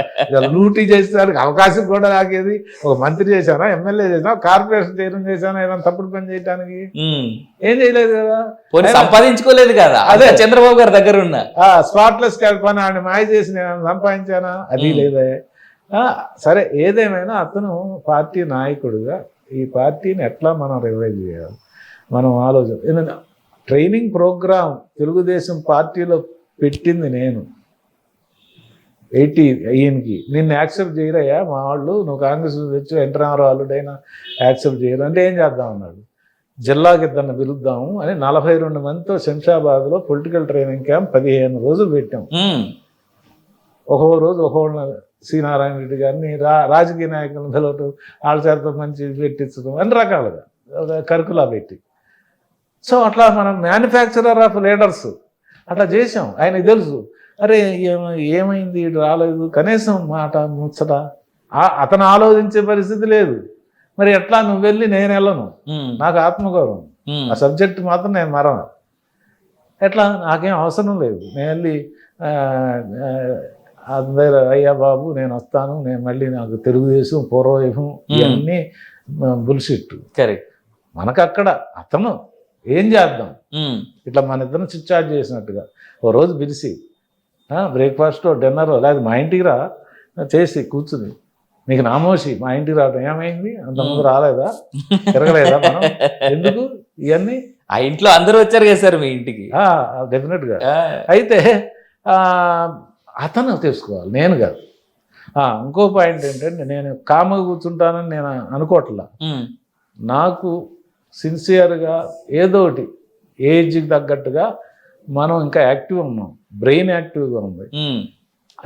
లూటీ చేసేదానికి అవకాశం కూడా రాకేది. ఒక మంత్రి చేశానా, ఎమ్మెల్యే చేసినా, కార్పొరేషన్ చైర్మన్ చేశానా, ఏదైనా తప్పుడు పని చేయడానికి? ఏం చేయలేదు కదా,
సంపాదించుకోలేదు కదా. అదే చంద్రబాబు గారి దగ్గర ఉన్న
స్పాట్లెస్ పని ఆయన మాయ చేసి నేను సంపాదించానా, అది లేదే. సరే ఏదేమైనా అతను పార్టీ నాయకుడిగా ఈ పార్టీని ఎట్లా మనం రివైవ్ చేయాలి మనం ఆలోచన. ట్రైనింగ్ ప్రోగ్రామ్ తెలుగుదేశం పార్టీలో పెట్టింది నేను 80 ఈయనకి. నిన్ను యాక్సెప్ట్ చేయరయ్యా మా వాళ్ళు, నువ్వు కాంగ్రెస్ తెచ్చు ఎన్టీ రామారావు అల్లుడైనా యాక్సెప్ట్ చేయరు అంటే ఏం చేద్దాం అన్నాడు. జిల్లాకి ఇద్దరిని పిలుద్దాము అని 42 మందితో శంషాబాద్లో పొలిటికల్ ట్రైనింగ్ క్యాంప్ 15 రోజులు పెట్టాం. ఒక్కో రోజు ఒక్కొక్క సి నారాయణ రెడ్డి గారిని రాజకీయ నాయకులను పిలవటం, వాళ్ళ చేత మంచి పెట్టించడం, అన్ని రకాలుగా కరికులా పెట్టి. సో అట్లా మనం మ్యానుఫ్యాక్చరర్ ఆఫ్ లీడర్స్ అట్లా చేసాం. ఆయనకు తెలుసు అరే ఏమైంది ఇటు రాలేదు, కనీసం మాట ముచ్చట అతను ఆలోచించే పరిస్థితి లేదు. మరి ఎట్లా నువ్వు వెళ్ళి నేను వెళ్ళను, నాకు ఆత్మగౌరవం, ఆ సబ్జెక్ట్ మాత్రం నేను మరను, ఎట్లా నాకేం అవసరం లేదు, నేను వెళ్ళి అందరు అయ్యా బాబు నేను వస్తాను, నేను మళ్ళీ నాకు తెలుగుదేశం పూర్వవైభవం ఇవన్నీ బుల్షిట్.
కరెక్ట్.
మనకు అక్కడ అతను ఏం చేద్దాం, ఇట్లా మన ఇద్దరం స్విచ్ చార్జ్ చేసినట్టుగా ఓ రోజు పిలిచి బ్రేక్ఫాస్టో డిన్నరో లేదా మా ఇంటికి రా చేసి కూర్చుని, నీకు నామోషి మా ఇంటికి రావడం ఏమైంది, అంతకుముందు రాలేదా, తిరగలేదా మనం, ఎందుకు ఇవన్నీ,
ఆ ఇంట్లో అందరూ వచ్చారు కదా సార్ మీ ఇంటికి.
డెఫినెట్గా. అయితే అతను తెలుసుకోవాలి, నేను కాదు. ఇంకో పాయింట్ ఏంటంటే, నేను కామగా కూర్చుంటానని నేను అనుకోవట్లా. నాకు సిన్సియర్గా ఏదో ఒకటి ఏజ్కి తగ్గట్టుగా మనం ఇంకా యాక్టివ్ ఉన్నాం, బ్రెయిన్ యాక్టివ్గా ఉంది.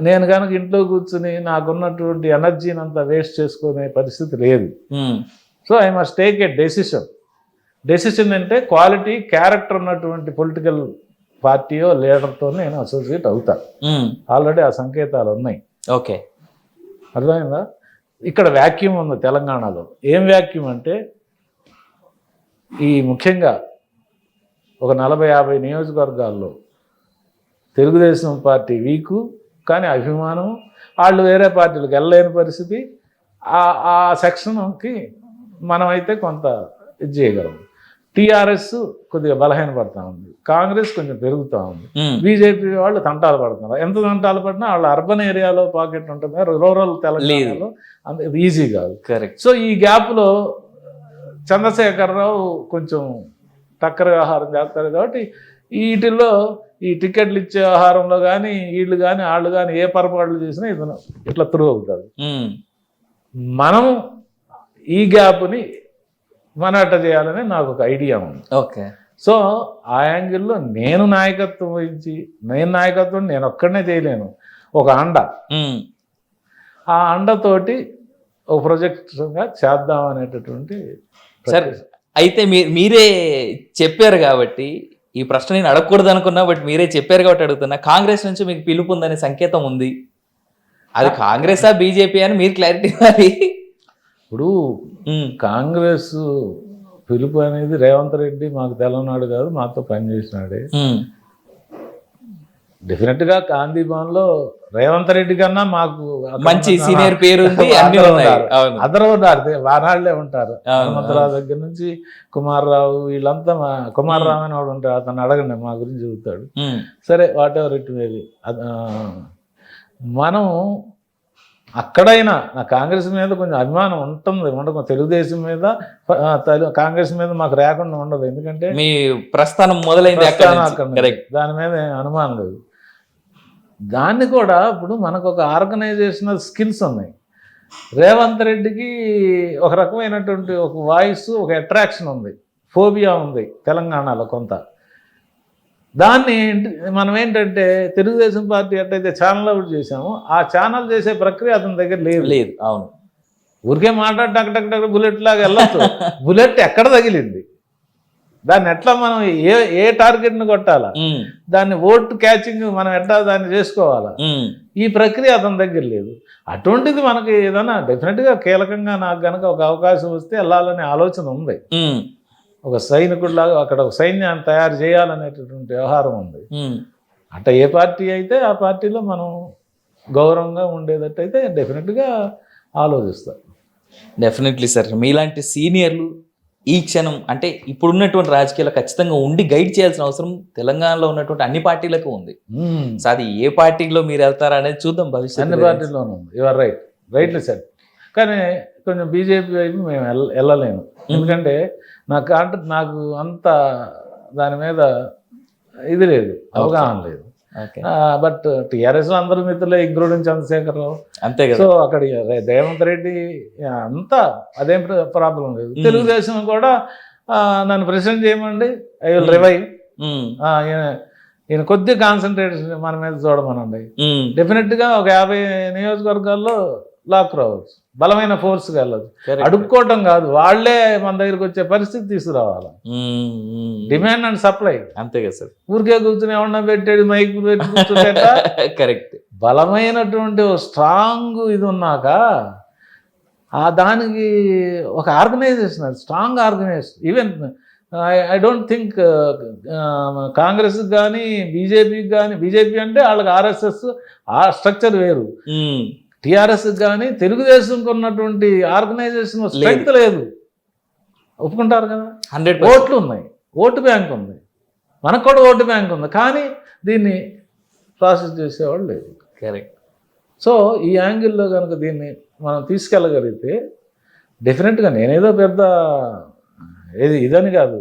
నేను కనుక ఇంట్లో కూర్చుని నాకున్నటువంటి ఎనర్జీని అంతా వేస్ట్ చేసుకునే పరిస్థితి లేదు. So I must take a decision అంటే క్వాలిటీ క్యారెక్టర్ ఉన్నటువంటి పొలిటికల్ పార్టీయో లీడర్తో నేను అసోసియేట్ అవుతాను. ఆల్రెడీ ఆ సంకేతాలు ఉన్నాయి.
ఓకే,
అర్థమైందా? ఇక్కడ వ్యాక్యూమ్ ఉంది తెలంగాణలో. ఏం వ్యాక్యూమ్ అంటే, ఈ ముఖ్యంగా ఒక 40-50 నియోజకవర్గాల్లో తెలుగుదేశం పార్టీ వీకు, కానీ అభిమానం, వాళ్ళు వేరే పార్టీలకు వెళ్ళలేని పరిస్థితి. ఆ సెక్షన్కి మనమైతే కొంత ఇది చేయగలం. టీఆర్ఎస్ కొద్దిగా బలహీనపడతా ఉంది, కాంగ్రెస్ కొంచెం పెరుగుతూ ఉంది, బీజేపీ వాళ్ళు తంటాలు పడుతున్నారు. ఎంత తంటాలు పడినా వాళ్ళు అర్బన్ ఏరియాలో పాకెట్ ఉంటుంది, రూరల్ తెలంగాణలో అంత ఈజీ కాదు.
కరెక్ట్.
సో ఈ గ్యాప్లో చంద్రశేఖరరావు కొంచెం టక్కర వ్యవహారం చేస్తారు కాబట్టి వీటిల్లో ఈ టికెట్లు ఇచ్చే వ్యవహారంలో కానీ వీళ్ళు కానీ వాళ్ళు కానీ ఏ పొరపాట్లు చేసినా ఇతను ఇట్లా త్రూ అవుతారు. మనం ఈ గ్యాప్ని మనం ఎట్ట చేయాలని నాకు ఒక ఐడియా ఉంది.
ఓకే.
సో ఆ యాంగిల్లో నేను నాయకత్వం వహించి, నాయకత్వం నేను ఒక్కడనే చేయలేను, ఒక అండ, ఆ అండతోటి ఒక ప్రొజెక్ట్గా చేద్దాం అనేటటువంటి.
సార్ అయితే మీరే చెప్పారు కాబట్టి ఈ ప్రశ్న నేను అడగకూడదు అనుకున్నా, బట్ మీరే చెప్పారు కాబట్టి అడుగుతున్నా. కాంగ్రెస్ నుంచి మీకు పిలుపు ఉందనే సంకేతం ఉంది, అది కాంగ్రెసా బీజేపీ అని మీరు క్లారిటీ ఇవ్వాలి.
ఇప్పుడు కాంగ్రెస్ పిలుపు అనేది రేవంత్ రెడ్డి మాకు తెలంగాణ కాదు, మాతో పనిచేసినాడే. డెఫినెట్గా గాంధీ భవన్లో రేవంత్ రెడ్డి కన్నా మాకు
మంచి సీనియర్ పేరు ఉంది,
అందరూ ఉన్నారు, వానాళ్లే ఉంటారు. హనుమంతరావు దగ్గర నుంచి కుమార్రావు, వీళ్ళంతా కుమార్రావు అని వాడు ఉంటాడు, అతను అడగండి మా గురించి చెబుతాడు. సరే, వాట్ ఎవర్ ఇట్ మేబీ. మనం అక్కడైనా నా కాంగ్రెస్ మీద కొంచెం అభిమానం ఉంటుంది, ఉండదు. తెలుగుదేశం మీద కాంగ్రెస్ మీద మాకు లేకుండా ఉండదు, ఎందుకంటే
మీ ప్రస్థానం మొదలైంది
దాని మీద అనుమానం లేదు. దాన్ని కూడా ఇప్పుడు మనకు ఒక ఆర్గనైజేషనల్ స్కిల్స్ ఉన్నాయి. రేవంత్ రెడ్డికి ఒక రకమైనటువంటి ఒక వాయిస్, ఒక అట్రాక్షన్ ఉంది, ఫోబియా ఉంది తెలంగాణలో కొంత. దాన్ని మనం ఏంటంటే తెలుగుదేశం పార్టీ ఎట్టయితే ఛానల్ అవుట్ చేసామో ఆ ఛానల్ చేసే ప్రక్రియ అతని దగ్గర లేదు.
అవును,
ఊరికే మాట్లాడి టక్ టక్ టక్ బుల్లెట్ లాగా వెళ్ళొచ్చు. బుల్లెట్ ఎక్కడ తగిలింది, దాన్ని ఎట్లా మనం ఏ టార్గెట్ని కొట్టాలా, దాన్ని ఓట్ క్యాచింగ్ మనం ఎట్లా దాన్ని చేసుకోవాలా, ఈ ప్రక్రియ అతని దగ్గర లేదు. అటువంటిది మనకి ఏదైనా డెఫినెట్గా కీలకంగా నాకు కనుక ఒక అవకాశం వస్తే వెళ్ళాలనే ఆలోచన ఉంది. ఒక సైనికుడిలాగా అక్కడ ఒక సైన్యాన్ని తయారు చేయాలనేటటువంటి వ్యవహారం ఉంది. అట్లా ఏ పార్టీ అయితే ఆ పార్టీలో మనం గౌరవంగా ఉండేటట్టయితే డెఫినెట్గా ఆలోచిస్తారు.
డెఫినెట్లీ సార్, మీలాంటి సీనియర్లు ఈ క్షణం అంటే ఇప్పుడున్నటువంటి రాజకీయాలు ఖచ్చితంగా ఉండి గైడ్ చేయాల్సిన అవసరం తెలంగాణలో ఉన్నటువంటి అన్ని పార్టీలకు ఉంది. సో అది ఏ పార్టీలో మీరు వెళ్తారా అనేది చూద్దాం భవిష్యత్తు.
అన్ని పార్టీలోనూ ఉంది, యువర్ రైట్లీ సార్. కానీ కొంచెం బీజేపీ వైపు మేము వెళ్ళలేము, ఎందుకంటే నాకు అంత దాని మీద ఇది లేదు, అవగాహన లేదు. బట్ టీఆర్ఎస్ అందరూ మిత్రులే, ఇంక్లూడింగ్ చంద్రశేఖరరావు,
అంతే కదా.
సో అక్కడ రేవంత్ రెడ్డి అంతా అదేం ప్రాబ్లం లేదు. తెలుగుదేశం కూడా నన్ను ప్రెసిడెంట్ చేయమండి, ఐ విల్ రివైవ్. ఈయన కొద్దిగా కాన్సన్ట్రేషన్ మన మీద చూడమనండి. డెఫినెట్గా ఒక 50 నియోజకవర్గాల్లో లాక్ రావచ్చు, బలమైన ఫోర్స్గా వెళ్ళదు.
Correct.
అడుక్కోవటం కాదు, వాళ్ళే మన దగ్గరికి వచ్చే పరిస్థితి తీసుకురావాలి. Demand and supply.
అంతే కదా సార్.
ఊరికే కూర్చుని ఏమన్నా పెట్టాడు మైక్ పెట్టి కూర్చుంటే
కరెక్ట్.
బలమైనటువంటి స్ట్రాంగ్ ఇది ఉన్నాక దానికి ఒక ఆర్గనైజేషన్, అది strong organisation. Even I don't think కాంగ్రెస్కి కానీ బీజేపీకి కానీ, బీజేపీ అంటే వాళ్ళకి ఆర్ఎస్ఎస్ ఆ స్ట్రక్చర్ వేరు, టీఆర్ఎస్కి కానీ తెలుగుదేశంకి ఉన్నటువంటి ఆర్గనైజేషన్ స్ట్రెంగ్త్ లేదు. ఒప్పుకుంటారు కదా.
100%
ఓట్లు ఉన్నాయి, ఓటు బ్యాంక్ ఉంది, మనకు కూడా ఓటు బ్యాంక్ ఉంది, కానీ దీన్ని ప్రాసెస్ చేసేవాళ్ళు లేదు.
కరెక్ట్.
సో ఈ యాంగిల్లో కనుక దీన్ని మనం తీసుకెళ్ళగలిగితే డెఫినెట్గా నేనేదో పెద్ద ఇదని కాదు,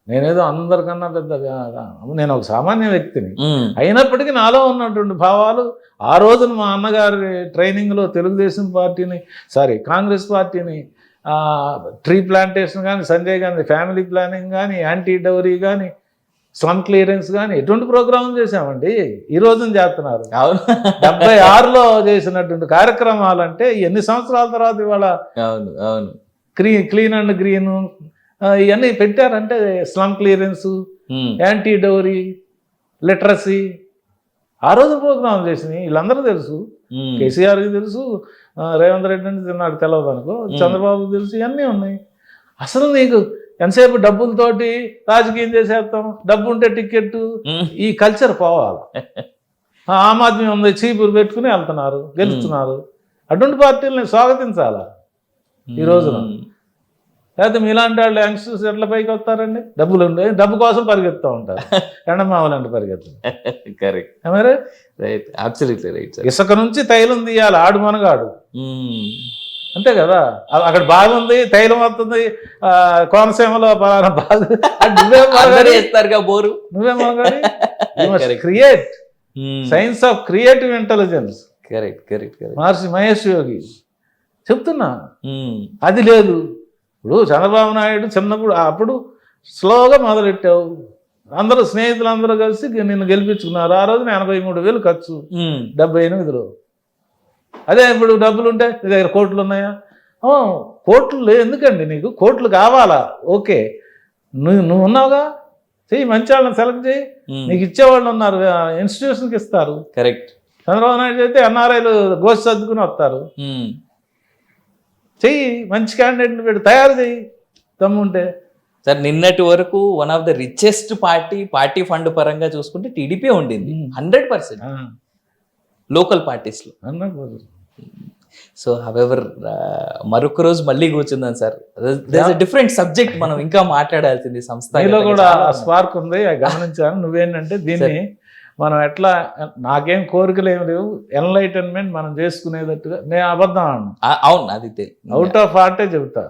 నేనేదో అందరికన్నా పెద్ద, నేను ఒక సామాన్య వ్యక్తిని అయినప్పటికీ నాలో ఉన్నటువంటి భావాలు ఆ రోజున మా అన్నగారి ట్రైనింగ్లో తెలుగుదేశం పార్టీని, కాంగ్రెస్ పార్టీని, ట్రీ ప్లాంటేషన్ కానీ, సంజయ్ గాంధీ ఫ్యామిలీ ప్లానింగ్ కానీ, యాంటీ డౌరీ కానీ, స్లమ్ క్లియరెన్స్ కానీ ఎటువంటి ప్రోగ్రాం చేశామండి. ఈ రోజున చేస్తున్నారు. 76లో చేసినటువంటి కార్యక్రమాలు అంటే ఎన్ని సంవత్సరాల తర్వాత ఇవాళ క్లీన్ అండ్ గ్రీన్ ఇవన్నీ పెట్టారంటే, slum clearance, anti dowry, literacy ఆ రోజు ప్రోగ్రాం చేసినాయి. వీళ్ళందరూ తెలుసు, కేసీఆర్కి తెలుసు, రేవంత్ రెడ్డి అంటే నాకు తెలియదు అనుకో, చంద్రబాబుకి తెలుసు, ఇవన్నీ ఉన్నాయి. అసలు నీకు ఎంతసేపు డబ్బులతోటి రాజకీయం చేసేస్తాం, డబ్బు ఉంటే టికెట్, ఈ కల్చర్ పోవాలి. ఆమ్ ఆద్మీ ఉంది, చీపురు పెట్టుకుని వెళ్తున్నారు, గెలుస్తున్నారు. అటువంటి పార్టీలని స్వాగతించాలా ఈ రోజున. లేకపోతే మీలాంటి వాళ్ళు యంగ్స్టర్స్ ఎట్లా పైకి వస్తారండి? డబ్బులు ఉండే, డబ్బు కోసం పరిగెత్తూ ఉంటారు, ఎండమావాలంటే పరిగెత్తారు.
కరెక్ట్.
మరి
రైట్, అబ్సల్యూట్లీ రైట్.
ఇసుక నుంచి తైలం తీయాలి, ఆడు మనగాడు, అంతే కదా. అక్కడ బాగుంది, తైలం వస్తుంది, కోనసీమలో
చేస్తారుగా బోరు,
నువ్వే మనగాడి. Create science of creative intelligence.
Correct correct.
Maharishi Mahesh Yogi చెప్తున్నా, అది లేదు. ఇప్పుడు చంద్రబాబు నాయుడు చిన్నప్పుడు అప్పుడు స్లోగా మొదలెట్టావు, అందరూ స్నేహితులందరూ కలిసి నిన్ను గెలిపించుకున్నారు. ఆ రోజున 83,000 ఖర్చు 78లో. అదే ఇప్పుడు డబ్బులు ఉంటే నీ దగ్గర కోట్లు ఉన్నాయా? కోట్లు ఎందుకండి నీకు? కోట్లు కావాలా? ఓకే, నువ్వు ఉన్నావుగా, చెయ్యి, మంచి వాళ్ళని సెలెక్ట్ చేయి, నీకు ఇచ్చేవాళ్ళు ఉన్నారు, ఇన్స్టిట్యూషన్కి ఇస్తారు.
కరెక్ట్.
చంద్రబాబు నాయుడు అయితే ఎన్ఆర్ఐలు గోసి సర్దుకుని వస్తారు. చెయ్యి, మంచి క్యాండిడేట్ని పెట్టి తయారు చెయ్యి దమ్ముంటే.
సార్, నిన్నటి వరకు one of the richest party fund పరంగా చూసుకుంటే టీడీపీ ఉండింది 100% లోకల్ పార్టీస్లో. సో హవెవర్ మరొక రోజు మళ్ళీ కూర్చుందాం సార్. డిఫరెంట్ సబ్జెక్ట్ మనం ఇంకా మాట్లాడాల్సింది. సంస్థ
కూడా స్పార్క్ ఉంది, గమనించాను. నువ్వేంటంటే దీన్ని మనం ఎట్లా, నాకేం కోరికలు ఏమి లేవు, ఎన్లైటన్మెంట్ మనం చేసుకునేటట్టుగా. నేను అబద్ధం అన్నాను.
అవును, అది
అవుట్ ఆఫ్ ఆర్టే చెబుతా.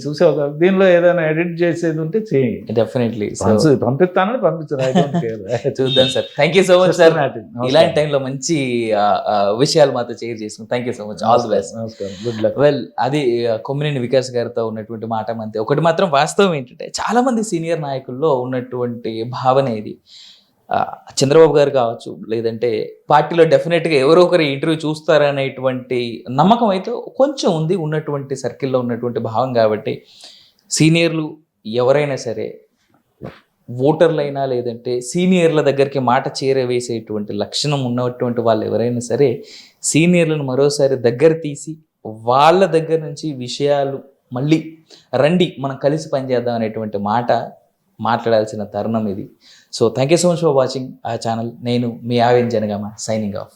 చూసే దీనిలో ఏదైనా ఎడిట్ చేసేది ఉంటే చేయండి,
డెఫినెట్లీ
పంపిస్తానని పంపించాను.
చూద్దాం sir. Thank you so much sir. ఇలాంటి టైంలో మంచి విషయాలు మాతో షేర్ చేసుకున్నాం. Thank you so much. All the best.
నమస్కారం. Good luck.
వెల్, అది కొమ్మినేని వికాస్ గారితో ఉన్నటువంటి మాట అంతే. ఒకటి మాత్రం వాస్తవం ఏంటంటే, చాలా మంది సీనియర్ నాయకుల్లో ఉన్నటువంటి భావన ఇది. చంద్రబాబు గారు కావచ్చు, లేదంటే పార్టీలో డెఫినెట్గా ఎవరో ఒకరు ఇంటర్వ్యూ చూస్తారనేటువంటి నమ్మకం అయితే కొంచెం ఉంది ఉన్నటువంటి సర్కిల్లో ఉన్నటువంటి భావం. కాబట్టి సీనియర్లు ఎవరైనా సరే, ఓటర్లైనా లేదంటే సీనియర్ల దగ్గరికి మాట చేరవేసేటువంటి లక్షణం ఉన్నటువంటి వాళ్ళు ఎవరైనా సరే, సీనియర్లను మరోసారి దగ్గర తీసి వాళ్ళ దగ్గర నుంచి విషయాలు మళ్ళీ రండి మనం కలిసి పనిచేద్దాం అనేటువంటి మాట మాట్లాడాల్సిన తరుణం ఇది. So thank you so much for watching ఆ ఛానల్. నేను మీ ఆవేన్ జనగామ, సైనింగ్ ఆఫ్.